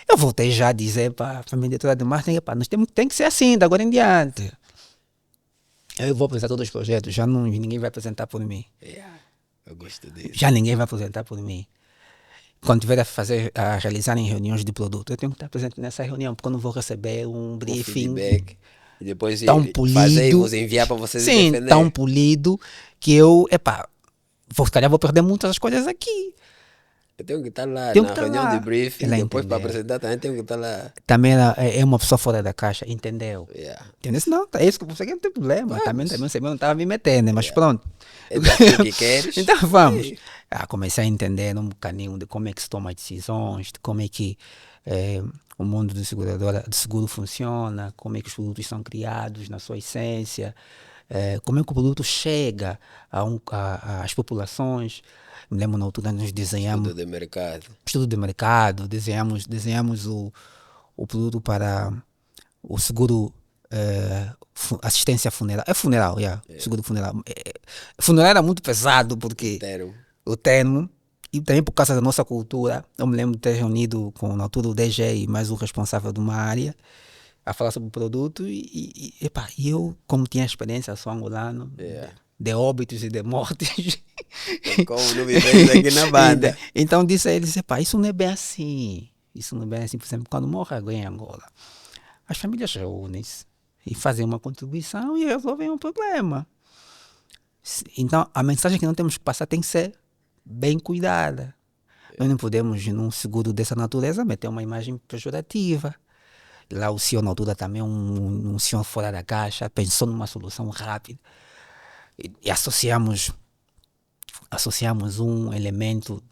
Eu voltei já a dizer para a minha diretora de marketing, tem que ser assim, da agora em diante. Eu vou apresentar todos os projetos, ninguém vai apresentar por mim. Eu gosto disso. Já ninguém vai apresentar por mim. Quando tiver a realizar em reuniões de produto, eu tenho que estar presente nessa reunião, porque eu não vou receber um briefing feedback, e depois tão polido, fazer e vos enviar para vocês defender. Tão polido que eu, vou perder muitas coisas aqui. Eu tenho que estar lá na reunião de briefing, depois para apresentar também tenho que estar lá. Também é uma pessoa fora da caixa, entendeu? Entendeu? Não, é isso que você quer, não tem problema. Também você não estava me metendo, mas pronto. É daqui que queres. Então vamos. Comecei a entender um bocadinho de como é que se toma decisões, de como é que o mundo de seguro funciona, como é que os produtos são criados na sua essência, como é que o produto chega às populações. Me lembro na altura nós desenhamos estudo de mercado, desenhamos o produto para o seguro, assistência funeral, seguro funeral. Funeral era muito pesado porque o termo, e também por causa da nossa cultura. Eu me lembro de ter reunido na altura o DG e mais o responsável de uma área a falar sobre o produto e eu, como tinha experiência, sou angolano, de óbitos e de mortes. Como não me vejo aqui na banda. Então disse a eles, isso não é bem assim. Isso não é bem assim. Por exemplo, quando morre alguém em Angola, as famílias reúnem-se e fazem uma contribuição e resolvem um problema. Então, a mensagem que nós temos que passar tem que ser bem cuidada. Nós não podemos, num seguro dessa natureza, meter uma imagem pejorativa. Lá o senhor, na altura, também um senhor fora da caixa, pensou numa solução rápida. E associamos um elemento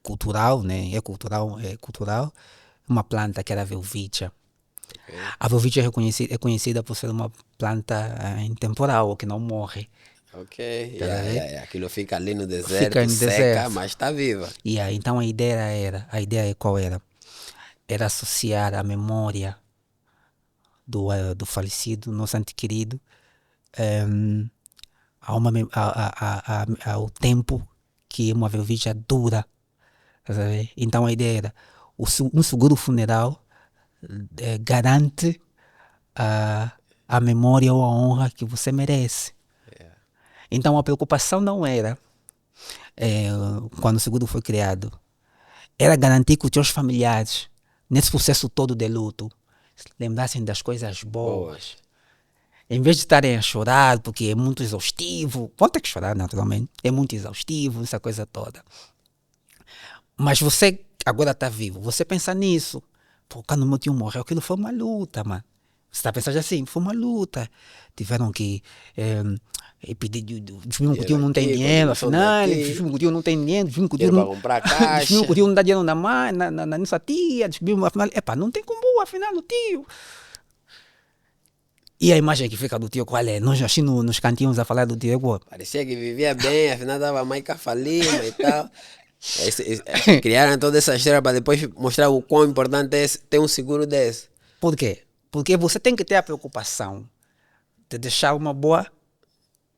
cultural, né? É cultural, uma planta que era a Welwitschia. A Welwitschia é conhecida por ser uma planta intemporal, que não morre. Aquilo fica ali no deserto, seca, mas está viva. Então a ideia qual era? Era associar a memória do falecido, nosso ente querido, ao tempo que uma Welwitschia dura. Então a ideia era um seguro funeral garante a memória ou a honra que você merece. Então a preocupação não era, quando o seguro foi criado, era garantir que os teus familiares, nesse processo todo de luto, lembrassem das coisas boas. Em vez de estarem a chorar, porque é muito exaustivo, vão ter que chorar naturalmente, é muito exaustivo, essa coisa toda. Mas você agora está vivo, você pensa nisso. Quando o meu tio morreu, aquilo foi uma luta, mano. Você está pensando assim, foi uma luta. Tiveram que pedir, descobriram que o tio não tem dinheiro, afinal, descobriram que o tio não tem dinheiro, descobriram que o tio não comprar caixa, descobriram que o tio não dá dinheiro na mãe, na nossa tia, descobriram, afinal, não tem como, afinal, o tio. E a imagem que fica do tio, qual é? Nós assim nos cantinhos a falar do tio, pô. Parecia que vivia bem, afinal dava mais Cafalima e tal. Criaram toda essa história para depois mostrar o quão importante é ter um seguro desse. Por quê? Porque você tem que ter a preocupação de deixar uma boa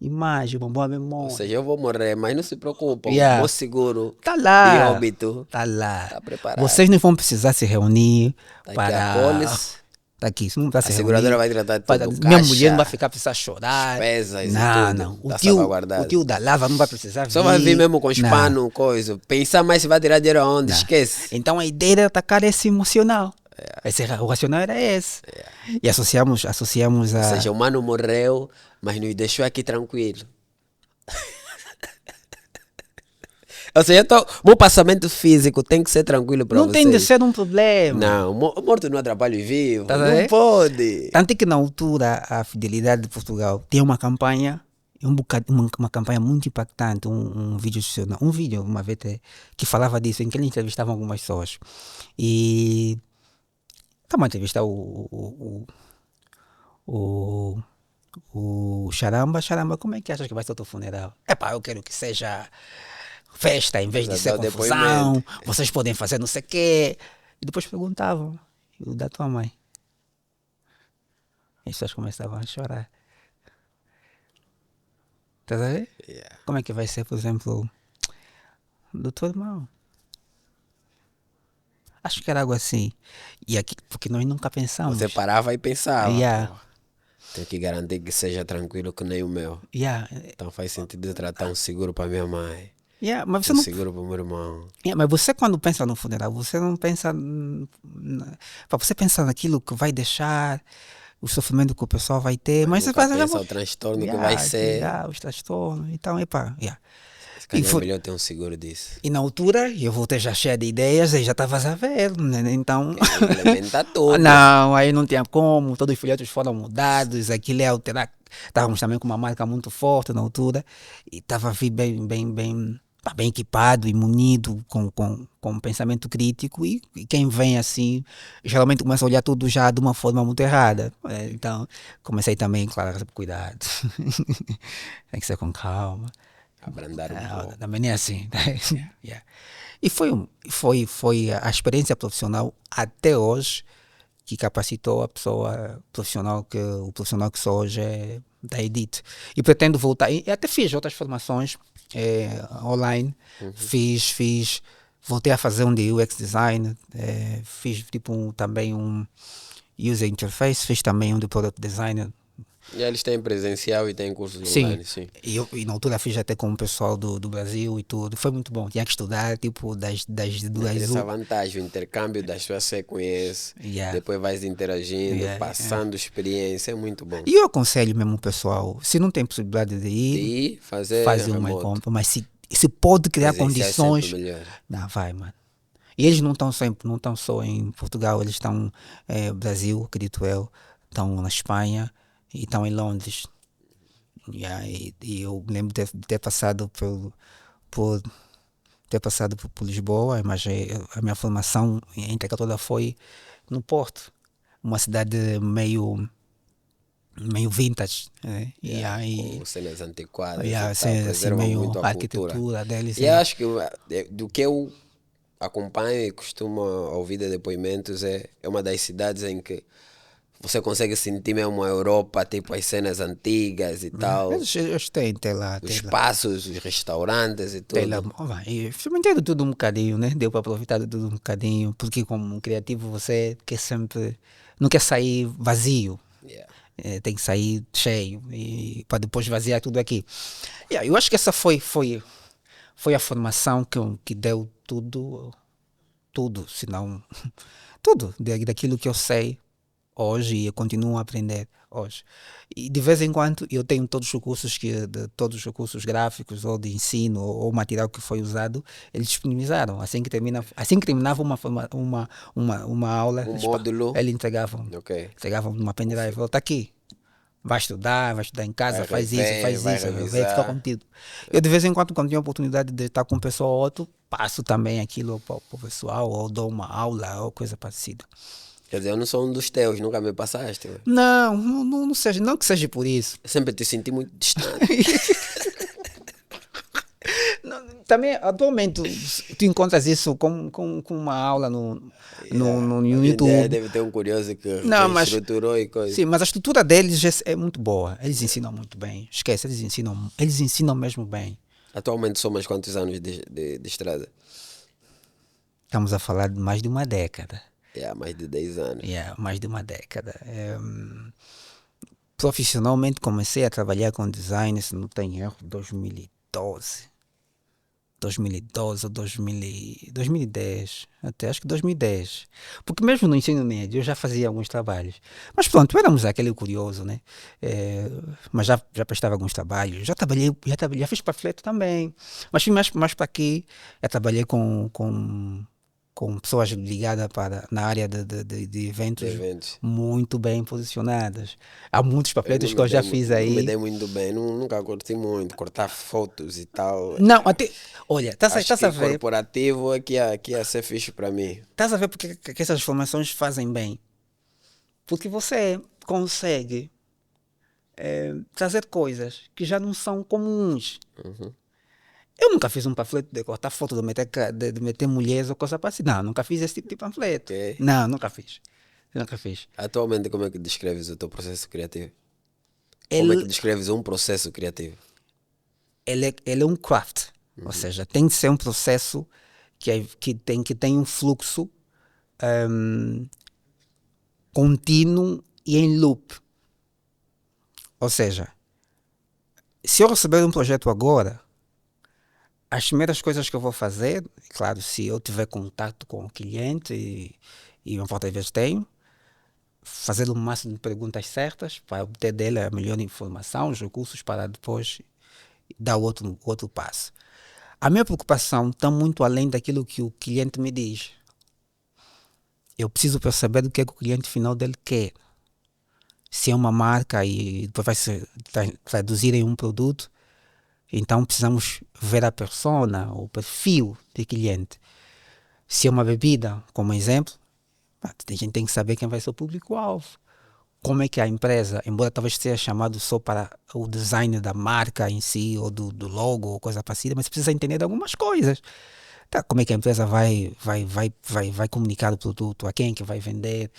imagem, uma boa Ou memória. seja, eu vou morrer, mas não se preocupem, Yeah. o seguro Tá lá. de óbito Tá lá. está preparado. Vocês não vão precisar se reunir Tá aqui para... a pólice, Tá aqui, você não vai se a seguradora reunir. vai tratar de Para... tudo, Minha caixa, mulher não vai ficar precisar chorar. despesas Não, e tudo. não. Tá O salvaguardado. tio da lava não vai precisar vir. Só vai vir mesmo com os Não. panos, coisa. Pensar mais se vai tirar dinheiro aonde, Não. esquece. Então a ideia era atacar esse emocional. O racional era esse. E associamos a... Ou seja, o mano morreu, mas nos deixou aqui tranquilo. Ou seja, meu passamento físico tem que ser tranquilo para Não vocês. tem de ser um problema. Não, morto não atrapalha o vivo. Tá não vendo? pode. Tanto que na altura a Fidelidade de Portugal tinha uma campanha, uma campanha muito impactante, um vídeo institucional, um vídeo uma vez que falava disso, em que ele entrevistava algumas pessoas. E estava a entrevistar o Charamba. Charamba, como é que achas que vai ser o teu funeral? Epá, eu quero que seja festa em vez de ser Dá o confusão, depoimento. vocês podem fazer não sei o quê. E depois perguntavam, e o da tua mãe? As pessoas começavam a chorar. Tá a ver? Yeah. Como é que vai ser, por exemplo, do teu irmão? Acho que era algo assim. E aqui, porque nós nunca pensamos. Você parava e pensava. Yeah. Pô, tenho que garantir que seja tranquilo que nem o meu. Yeah. Então faz sentido eu tratar um seguro para minha mãe. Yeah, mas você Um não... seguro para o meu irmão. Yeah, mas você quando pensa no funeral, você não pensa... Para você pensar naquilo que vai deixar, o sofrimento que o pessoal vai ter, mas você nunca faz... pensa o transtorno que vai ser. Os transtornos. Então, epá, yeah. Se calhar foi- é melhor ter um seguro disso. E na altura, eu voltei já cheia de ideias e já estava a ver, né? Então... Implementa tudo. Não, aí não tinha como, todos os folhetos foram mudados, aquilo é alterar. Estávamos também com uma marca muito forte na altura e estava a vir bem equipado e munido com um pensamento crítico e quem vem assim, geralmente começa a olhar tudo já de uma forma muito errada. Então, comecei também, claro, cuidado. Tem que ser com calma. Abrandar um pouco. Também é assim. Yeah. E foi a experiência profissional até hoje que capacitou a pessoa profissional o profissional que sou hoje é da Edith. E pretendo voltar. E até fiz outras formações online. Voltei a fazer um de UX design. Fiz tipo também um user interface. Fiz também um de product designer. E eles têm presencial e têm cursos Sim. online, sim. E na altura fiz até com o pessoal do Brasil e tudo. Foi muito bom. Tinha que estudar, tipo, das Essa vantagem, o intercâmbio das pessoas que você conhece, Yeah. depois vais interagindo, Yeah, passando experiência, é muito bom. E eu aconselho mesmo o pessoal, se não tem possibilidade de ir, E fazer faz uma remoto. compra, mas se pode criar Presencial é condições, sempre melhor. não, vai, mano. E eles não estão sempre, não estão só em Portugal, eles estão no Brasil, acredito eu, estão na Espanha e estão em Londres. Yeah, e eu lembro de ter passado por Lisboa, mas a minha formação íntegra toda foi no Porto, uma cidade meio vintage, né? E aí Com cenas antiquadas, yeah, e tal, assim, preservam meio muito a a cultura. arquitetura deles. E eu acho que do que eu acompanho e costumo ouvir de depoimentos é uma das cidades em que você consegue sentir mesmo a Europa, tipo as cenas antigas e tal, Eles têm, tem lá. os espaços, os restaurantes e tudo. Tem lá, e experimentei de tudo um bocadinho, né? Deu para aproveitar de tudo um bocadinho, porque como um criativo você quer sempre, não quer sair vazio. Yeah. Tem que sair cheio e para depois vaziar tudo aqui. Eu acho que essa foi a formação que deu tudo, se não tudo daquilo que eu sei hoje e eu continuo a aprender hoje. E de vez em quando eu tenho todos os recursos gráficos ou de ensino ou material que foi usado, eles disponibilizaram. Assim que terminava uma aula, Módulo. eles entregavam. Ok. Entregavam numa pendrive, está aqui. Vai estudar em casa, faz isso, vai vai revisar. ficar contigo. Eu de vez em quando tenho a oportunidade de estar com um pessoal ou outro, passo também aquilo para o pessoal, ou dou uma aula ou coisa parecida. Quer dizer, eu não sou um dos teus, nunca me passaste. Ué. Não seja, não que seja por isso. Eu sempre te senti muito distante. Também, atualmente, tu encontras isso com uma aula no Hoje em dia YouTube. deve ter um curioso que Não, mas estruturou e coisa. sim, mas a estrutura deles é muito boa. Eles ensinam muito bem. Esquece, eles ensinam mesmo bem. Atualmente são mais quantos anos de estrada? Estamos a falar de mais de uma década. Há mais de 10 anos. Mais de uma década. Profissionalmente comecei a trabalhar com design, se não tem erro, 2012 ou 2010, até acho que 2010. Porque mesmo no ensino médio eu já fazia alguns trabalhos. Mas pronto, éramos aquele curioso, né? Mas já prestava alguns trabalhos. Já trabalhei, já fiz panfleto também. Mas fui mais para aqui. Já trabalhei com pessoas ligadas na área de eventos, muito bem posicionadas. Há muitos panfletos que eu já fiz aí. Não me dei muito bem, nunca curti muito, cortar fotos e tal. Não, até, olha, estás a ver. Corporativo aqui ia ser fixe para mim. Estás a ver porque que essas formações fazem bem? Porque você consegue trazer coisas que já não são comuns. Uhum. Eu nunca fiz um panfleto de cortar foto, de meter mulheres ou coisa parecida. Não, nunca fiz esse tipo de panfleto. Okay. Não, nunca fiz. Nunca fiz. Atualmente, como é que descreves o teu processo criativo? Como é que descreves um processo criativo? Ele é um craft. Ou seja, tem de ser um processo que tem um fluxo contínuo e em loop. Ou seja, se eu receber um projeto agora, as primeiras coisas que eu vou fazer, claro, se eu tiver contato com o cliente e uma volta de vez tenho, fazer o máximo de perguntas certas para obter dele a melhor informação, os recursos para depois dar outro passo. A minha preocupação está muito além daquilo que o cliente me diz. Eu preciso perceber o que é que o cliente final dele quer. Se é uma marca e depois vai se traduzir em um produto, então precisamos ver a persona, o perfil do cliente. Se é uma bebida, como exemplo, a gente tem que saber quem vai ser o público-alvo. Como é que a empresa, embora talvez seja chamado só para o design da marca em si, ou do logo, ou coisa parecida, mas precisa entender de algumas coisas. Tá, como é que a empresa vai comunicar o produto, a quem é que vai vender,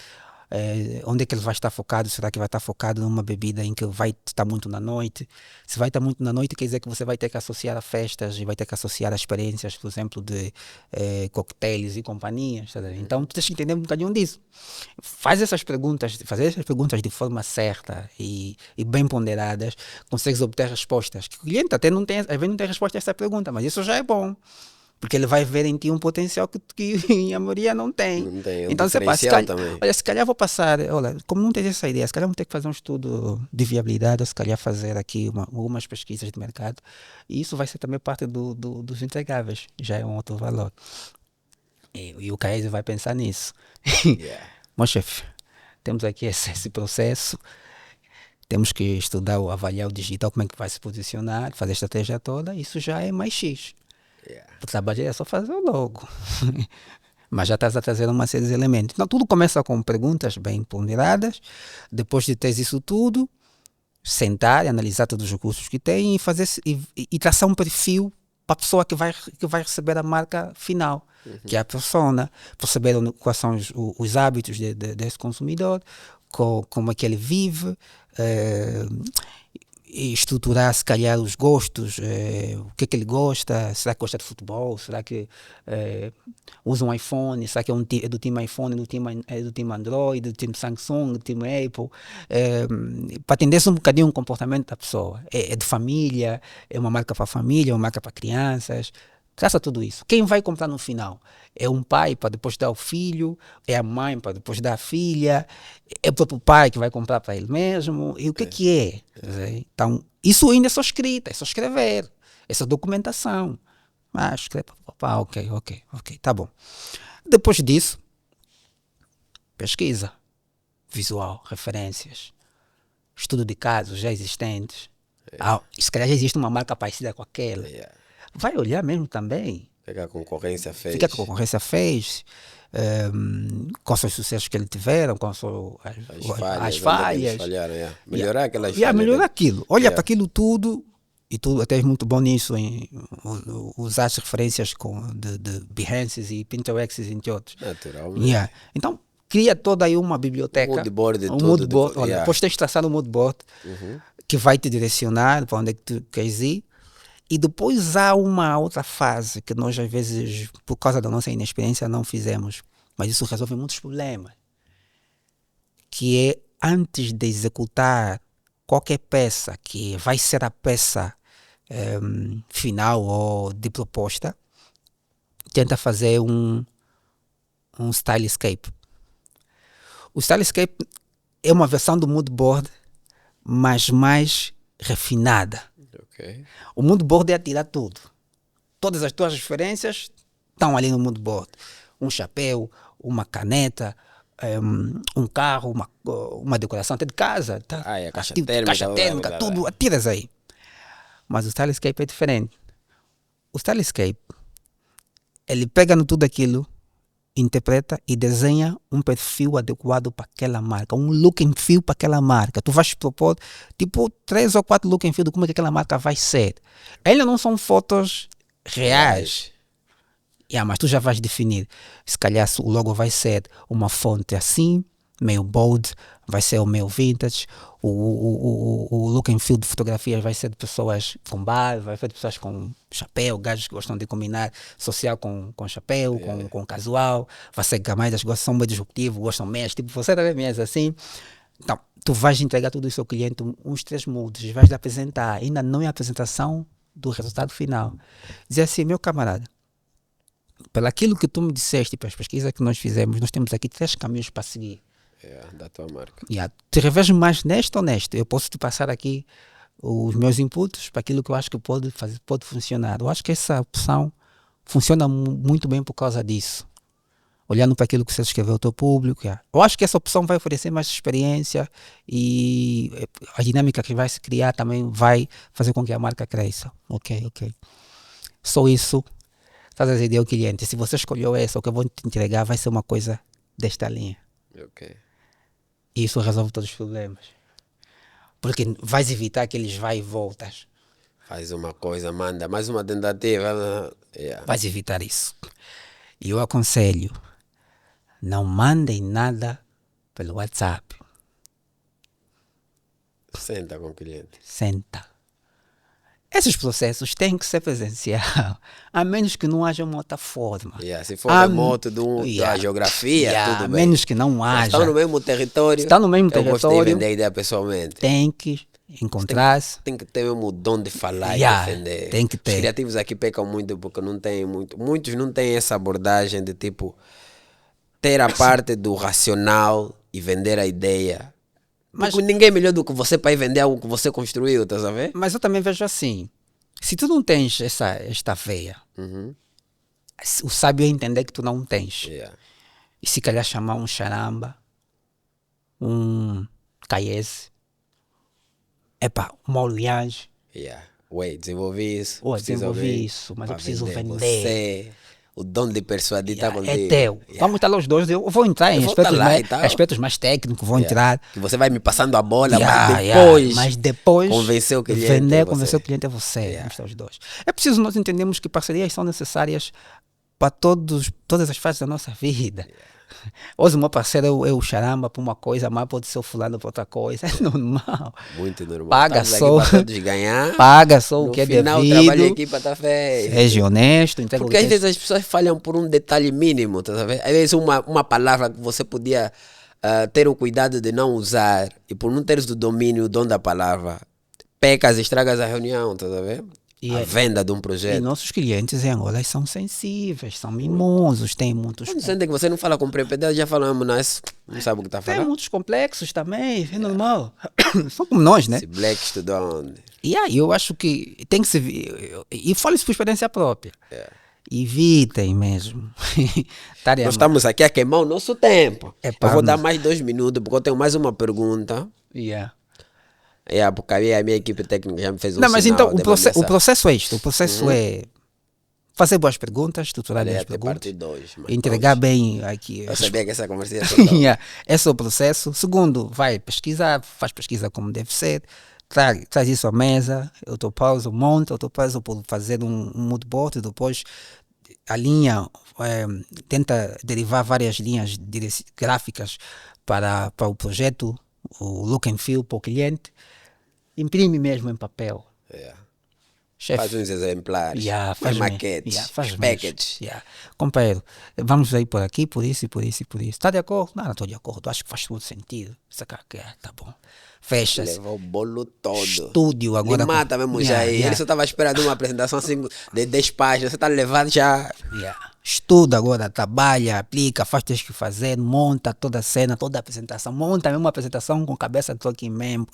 onde é que ele vai estar focado, será que vai estar focado numa bebida em que vai estar muito na noite? Se vai estar muito na noite, quer dizer que você vai ter que associar a festas e vai ter que associar a experiências, por exemplo, de coquetéis e companhias. Tá? Então, tu tens que entender um bocadinho disso. Fazer essas perguntas de forma certa e bem ponderadas, consegues obter respostas. Que o cliente até não tem, às vezes não tem resposta a essa pergunta, mas isso já é bom. Porque ele vai ver em ti um potencial que a maioria não tem. Não tem, então você passa, se calhar vou passar, olha, como não tens essa ideia, se calhar vou ter que fazer um estudo de viabilidade, ou se calhar fazer aqui algumas pesquisas de mercado. E isso vai ser também parte dos entregáveis, já é um outro valor. E o Caese vai pensar nisso. Yeah. Mas, chefe, temos aqui esse processo. Temos que estudar ou avaliar o digital, como é que vai se posicionar, fazer a estratégia toda. Isso já é mais X. Yeah. O trabalho é só fazer o logo. Mas já estás a trazer uma série de elementos. Então, tudo começa com perguntas bem ponderadas. Depois de ter isso tudo, sentar e analisar todos os recursos que tem e traçar um perfil para a pessoa que vai receber a marca final, que é a persona, perceber quais são os hábitos desse consumidor, como é que ele vive, e estruturar se calhar os gostos, o que é que ele gosta, será que gosta de futebol, será que usa um iPhone, será que é do time iPhone, é do time Android, do time Samsung, do time Apple, para atender um bocadinho o comportamento da pessoa, é de família, é uma marca para família, é uma marca para crianças. Traça tudo isso. Quem vai comprar no final? É um pai para depois dar ao filho? É a mãe para depois dar à filha? É o próprio pai que vai comprar para ele mesmo? E o que é? Então, isso ainda é só escrita, é só escrever, é só documentação. Escreve, ok, tá bom. Depois disso, pesquisa, visual, referências, estudo de casos já existentes. Se calhar já existe uma marca parecida com aquela. Vai olhar mesmo também O que é que a concorrência fez? O que a concorrência fez, com os sucessos que ele tiveram, com as As falhas. falhas. Eles falharam, yeah. Melhorar aquelas Yeah, falhas. melhorar Né? aquilo. Olha Yeah. para aquilo tudo, e tu até és muito bom nisso, em usar as referências de Behance e Pinterest, entre outros. Naturalmente. Yeah. Então, cria toda aí uma biblioteca. Moodboard de um tudo. moodboard. Olha, Yeah. depois tens de traçar um moodboard que vai te direcionar para onde é que tu queres ir. E depois há uma outra fase que nós, às vezes, por causa da nossa inexperiência, não fizemos. Mas isso resolve muitos problemas. Que é, antes de executar qualquer peça que vai ser a peça final ou de proposta, tenta fazer um stylescape. O stylescape é uma versão do moodboard, mas mais refinada. Ok. O moodboard é tirar tudo. Todas as tuas referências estão ali no moodboard. Um chapéu, uma caneta, um carro, uma decoração até de casa. Tá? Ah, é, caixa Tipo, térmica, caixa térmica, tudo, atiras aí. Mas o stylescape é diferente. O stylescape, ele pega no tudo aquilo, interpreta e desenha um perfil adequado para aquela marca, um look and feel para aquela marca. Tu vais propor tipo 3 ou 4 look and feel de como é que aquela marca vai ser. Ainda não são fotos reais. Yeah, mas tu já vais definir. Se calhar o logo vai ser uma fonte assim, meio bold, vai ser o meio vintage. O look and feel de fotografias vai ser de pessoas com bar, vai ser de pessoas com chapéu, gajos que gostam de combinar social com chapéu, com casual. Vai ser camadas que gostam, são meio disruptivos, gostam mesmo. Tipo, você também mesmo assim. Então, tu vais entregar tudo isso ao cliente, uns 3 moldes, vais lhe apresentar. Ainda não é a apresentação do resultado final. Dizer assim, meu camarada, pelo aquilo que tu me disseste, pelas pesquisas que nós fizemos, nós temos aqui 3 caminhos para seguir. Da tua marca. Te revejo mais neste ou neste. Eu posso te passar aqui os meus inputs para aquilo que eu acho que pode funcionar. Eu acho que essa opção funciona muito bem por causa disso. Olhando para aquilo que você escreveu ao teu público. Eu acho que essa opção vai oferecer mais experiência e a dinâmica que vai se criar também vai fazer com que a marca cresça. Ok. Só isso. Estás a dizer ao cliente, se você escolheu essa, o que eu vou te entregar vai ser uma coisa desta linha. Ok. E isso resolve todos os problemas. Porque vais evitar aqueles vai e voltas. Faz uma coisa, manda mais uma tentativa. Vais evitar isso. E eu aconselho, não mandem nada pelo WhatsApp. Senta com o cliente. Senta. Esses processos têm que ser presencial, a menos que não haja uma outra forma. Se for remoto da geografia, tudo bem. A menos que não haja. Estão no mesmo território. Estão no mesmo eu território. Eu gosto de vender a ideia pessoalmente. Tem que encontrar-se. Tem que ter mesmo o dom de falar e defender. Tem que ter. Os criativos aqui pecam muito porque não tem muito. Muitos não têm essa abordagem de tipo ter a parte do racional e vender a ideia. Mas ninguém é melhor do que você para ir vender algo que você construiu, tá sabendo? Mas eu também vejo assim, se tu não tens esta veia, o sábio é entender que tu não tens. E se calhar chamar um charamba, um caiese, uma olhagem. Desenvolvi isso. Desenvolvi isso, mas eu preciso vender. Você, o dom de persuadir está contigo. É teu. Vamos estar lá os dois. Eu vou entrar em aspectos mais técnicos, vou entrar. Que você vai me passando a bola, mas depois convencer o cliente. Convencer o cliente é você. Vamos estar os dois. É preciso nós entendermos que parcerias são necessárias para todas as fases da nossa vida. Hoje o meu parceiro é o charamba para uma coisa, mas pode ser o fulano para outra coisa. É normal. Muito normal. Paga só. Todos ganhar. Paga só o que é devido. No final, o trabalho aqui para estar feito. Seja honesto. Porque às vezes as pessoas falham por um detalhe mínimo. Tá sabendo? Às vezes uma palavra que você podia ter o cuidado de não usar e por não teres o domínio, o dom da palavra, pecas e estragas a reunião. Tá sabendo? A venda de um projeto. E nossos clientes em Angola são sensíveis, são mimosos, têm muitos... Quando sentem que você não fala com propriedade, já falamos, não sabe o que está falando. Tem muitos complexos também, é normal. São como nós, né? Esse Black estudou onde? E aí eu acho que tem que se... E falo isso por experiência própria. Evitem mesmo. Nós estamos aqui a queimar o nosso tempo. Eu vou dar mais 2 minutos, porque eu tenho mais uma pergunta. Porque a minha equipe técnica já me fez um Não, mas sinal. então o processo é isto. O processo é fazer boas perguntas, estruturar Olha, bem ia as ter perguntas, parte 2. entregar bem aqui. Eu sabia que essa conversa ia ser Yeah, esse é o processo. Segundo, vai pesquisar, faz pesquisa como deve ser, traz isso à mesa, autopausa, monta, autopausa por fazer um mood board, e depois a linha, tenta derivar várias linhas gráficas para o projeto, o look and feel para o cliente, imprime mesmo em papel. Yeah. Chefe, Faz uns exemplares, faz maquetes, faz packages. Companheiro, vamos aí por aqui, por isso e por isso e por isso. Está de acordo? Não estou de acordo. Acho que faz todo sentido. Saca que tá bom. Fecha-se. Levou o bolo todo. Estúdio agora. Ele mata mesmo já aí. Ele só estava esperando uma apresentação assim de 10 páginas. Você está levando já. Estuda agora, trabalha, aplica, faz o que tens que fazer, monta toda a cena, toda a apresentação, monta mesmo uma apresentação com cabeça de aqui mesmo.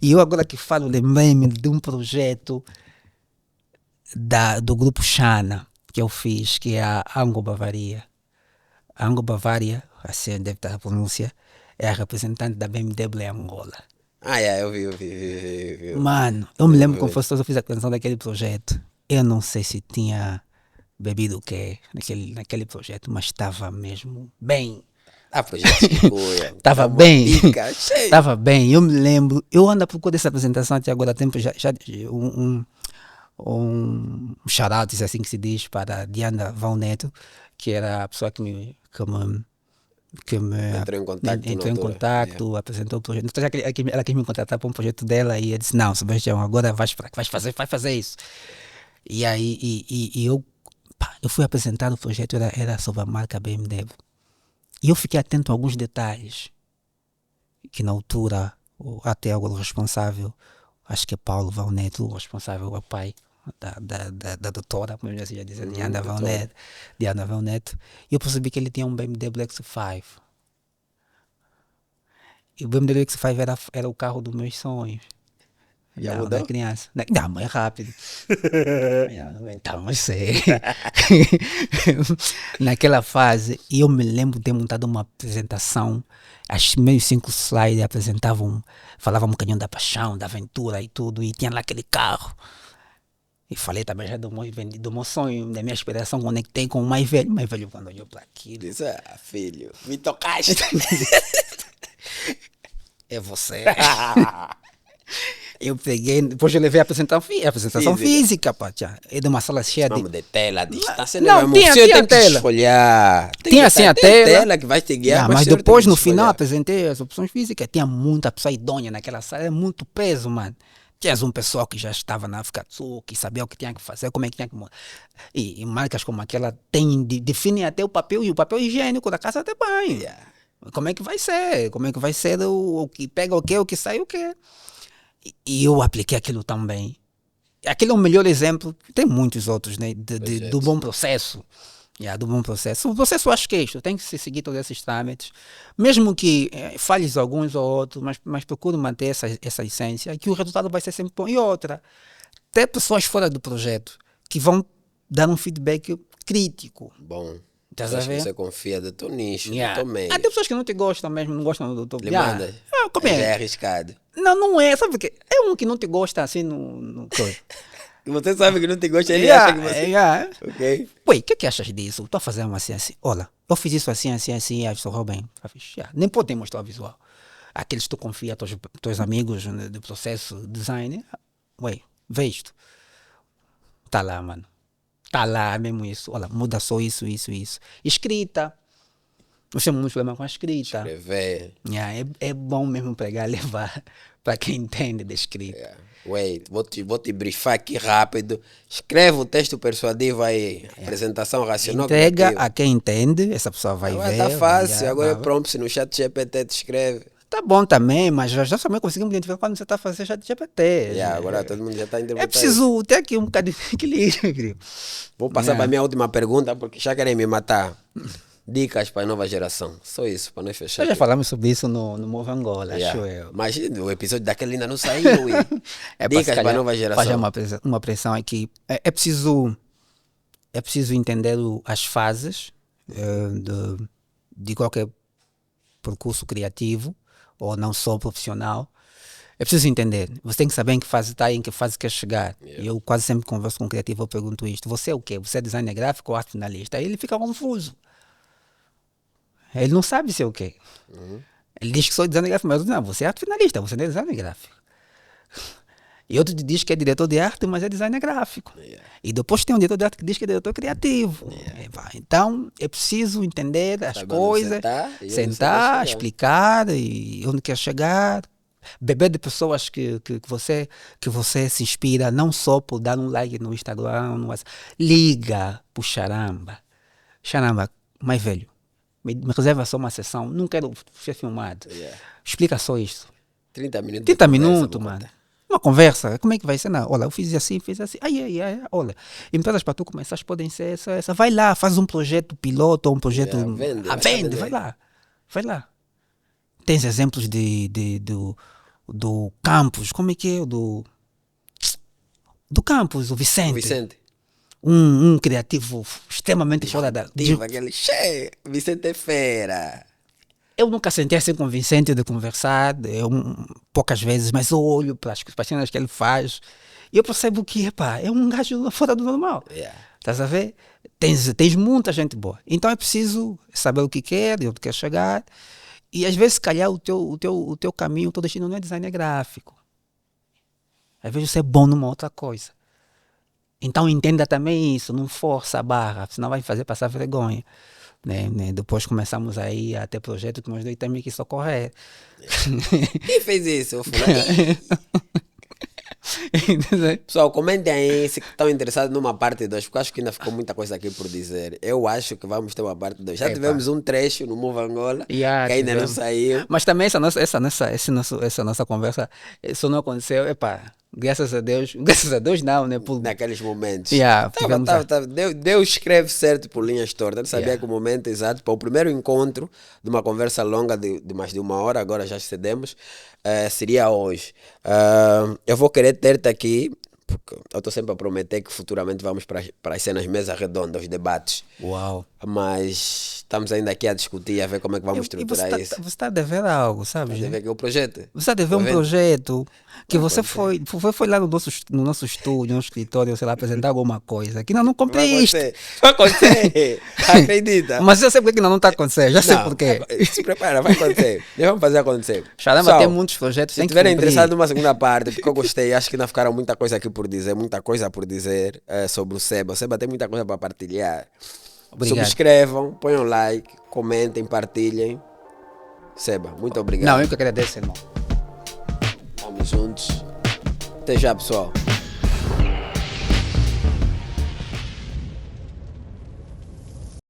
E eu agora que falo, lembrei-me de um projeto do grupo Xana que eu fiz, que é a Anglo-Bavaria. A Anglo-Bavaria, assim deve estar a pronúncia, é a representante da BMW em Angola. Eu vi. Mano, eu me lembro como fosse eu fiz a apresentação daquele projeto. Eu não sei se tinha bebido o quê naquele projeto, mas estava mesmo bem. Projeto Estava bem. Estava bem. Eu me lembro, eu ando à procura dessa apresentação até agora há tempo, já um shout-out, é assim que se diz, para Diana Vão Neto, que era a pessoa que me entrou em contato, apresentou o projeto. Então, ela quis me contratar para um projeto dela e eu disse, não, Sebastião, agora vai fazer isso. E aí eu fui apresentar o projeto, era sobre a marca BMW. E eu fiquei atento a alguns detalhes que na altura, até o responsável, acho que é Paulo Vão Neto, o responsável, o pai da doutora, como assim já dizia, Diana Vão Neto, e eu percebi que ele tinha um BMW X5. E o BMW X5 era o carro dos meus sonhos. Já mudou? Da criança. Não, mas é rápido. Então, eu sei. Naquela fase, eu me lembro de ter montado uma apresentação, as meus 5 slides falavam um bocadinho da paixão, da aventura e tudo, e tinha lá aquele carro. E falei também já do meu sonho, da minha aspiração, conectei com o mais velho. O mais velho, quando olhou para aquilo, disse, filho, me tocaste. É você. Eu peguei, depois eu levei a apresentação física, pá, é de uma sala cheia de tela, distância. Não, tinha a tela. Tinha assim a tela que vai te guiar. Mas depois, no final, apresentei as opções físicas. Tinha muita pessoa idônea naquela sala, é muito peso, mano. Tinhas um pessoal que já estava na África do Sul, que sabia o que tinha que fazer, como é que tinha que... E marcas como aquela definem até o papel higiênico da casa de banho. Como é que vai ser? Como é que vai ser o que pega o quê, o que sai o quê? E eu apliquei aquilo também. Aquele é o melhor exemplo. Tem muitos outros, né? Do bom processo. Do bom processo. O processo, eu acho que é isto. Tem que se seguir todos esses trâmites. Mesmo que falhes alguns ou outros, mas procure manter essa essência, que o resultado vai ser sempre bom. E outra, tem pessoas fora do projeto que vão dar um feedback crítico. Bom. Estás a ver? Você confia do teu nicho, do teu meio. Tem pessoas que não te gostam mesmo, não gostam do teu... Lhe manda. Como é? Já é arriscado. Não é, sabe porque é um que não te gosta assim Você sabe que não te gosta, ele acha que você... Ok. Ué, o que achas disso? Estou a fazer uma assim. Olha, eu fiz isso assim, estou Robin. Nem podemos mostrar o visual. Aqueles que tu confia, teus amigos do processo, design, ué, vê isto. Tá lá, mano. Tá lá mesmo isso. Olha, muda só isso. Escrita. Nós temos muito problema com a escrita. Escrever. É bom mesmo pegar e levar para quem entende de escrita. Wait, vou te briefar aqui rápido. Escreve o texto persuasivo aí. Apresentação racional. Entrega a quem entende, essa pessoa vai ver. Tá fácil. Agora é prompt no chat GPT, te escreve. Tá bom também, mas já também conseguimos identificar quando você está fazendo chat GPT. Agora todo mundo já está interpretando. É preciso ter aqui um bocadinho de equilíbrio. Vou passar para a minha última pergunta, porque já querem me matar. Dicas para a nova geração. Só isso, para nós fechar. Já falamos sobre isso no Move Angola, acho eu. Mas o episódio daquele ainda não saiu. Dicas para a nova geração. Fazer uma pressão aqui. É preciso entender as fases de qualquer percurso criativo, ou não só profissional. É preciso entender. Você tem que saber em que fase está e em que fase quer chegar. Yeah. E eu quase sempre converso com um criativo, eu pergunto isto. Você é o quê? Você é designer gráfico ou arte finalista? Aí ele fica confuso. Ele não sabe se é o quê. Ele diz que sou designer gráfico, mas eu digo, não, você é arte finalista, você não é designer gráfico. E outro diz que é diretor de arte, mas é designer gráfico. Yeah. E depois tem um diretor de arte que diz que é diretor criativo. Então, é preciso entender as Sabe onde coisas, e onde você quer sentar, chegar. explicar e onde quer chegar. Beber de pessoas que você se inspira, não só por dar um like no Instagram, no WhatsApp. Liga pro Charamba. Charamba, mais velho, me reserva só uma sessão, não quero ser filmado. Yeah. Explica só isso. 30 minutos. 30 de conversa, minutos, vou mano. contar. Uma conversa, como é que vai ser? Não, olha, eu fiz assim. Olha, empresas para tu começar podem ser essa. Vai lá, faz um projeto piloto ou um projeto. Yeah, vende, Vende, vender. vai lá. Tens exemplos do Campos, como é que é? Do Campos, o Vicente. Vicente. Um criativo extremamente fora da. Diva, aquele che, Vicente é fera. Eu nunca senti assim com o Vicente de conversar, poucas vezes, mas eu olho para as cenas que ele faz e eu percebo que, epá, é um gajo fora do normal. Yeah. Estás a ver? Tens muita gente boa. Então é preciso saber o que quer e onde quer chegar. E às vezes, se calhar, o teu caminho, o teu destino não é design gráfico. Às vezes você é bom numa outra coisa. Então entenda também isso, não força a barra, senão vai fazer passar vergonha. Né? Depois começamos aí a ter projeto que nós dois temos que socorrer. Quem fez isso? Eu falei, pessoal, comentem aí se estão interessados numa parte 2, porque acho que ainda ficou muita coisa aqui por dizer. Eu acho que vamos ter uma parte 2. Já tivemos um trecho no Move Angola, que ainda não saiu. Mas também essa nossa conversa, isso não aconteceu, graças a Deus não, né? Naqueles momentos. Deus escreve certo por linhas tortas. Ele sabia que o momento exato para o primeiro encontro de uma conversa longa de mais de 1 hora, agora já excedemos, seria hoje. Eu vou querer ter-te aqui, porque eu estou sempre a prometer que futuramente vamos para as cenas mesa redonda, os debates. Uau! Mas estamos ainda aqui a discutir, a ver como é que vamos estruturar isso. Você está a dever algo, sabes? Está a dever aqui o projeto. Você está a dever um projeto que você foi lá no nosso estúdio, no escritório, sei lá, apresentar alguma coisa. Que não comprei isto. Vai acontecer. Acredita. Mas eu sei porque não está acontecendo. Já sei porquê. Se prepara, vai acontecer. Vamos fazer acontecer. Charamba, tem muitos projetos. Se estiverem interessados numa segunda parte, porque eu gostei, acho que ainda ficaram muita coisa aqui por dizer, sobre o Seba. O Seba tem muita coisa para partilhar. Obrigado. Subscrevam, ponham like, comentem, partilhem. Seba, muito obrigado. Não, eu que agradeço, irmão. Estamos juntos. Até já, pessoal.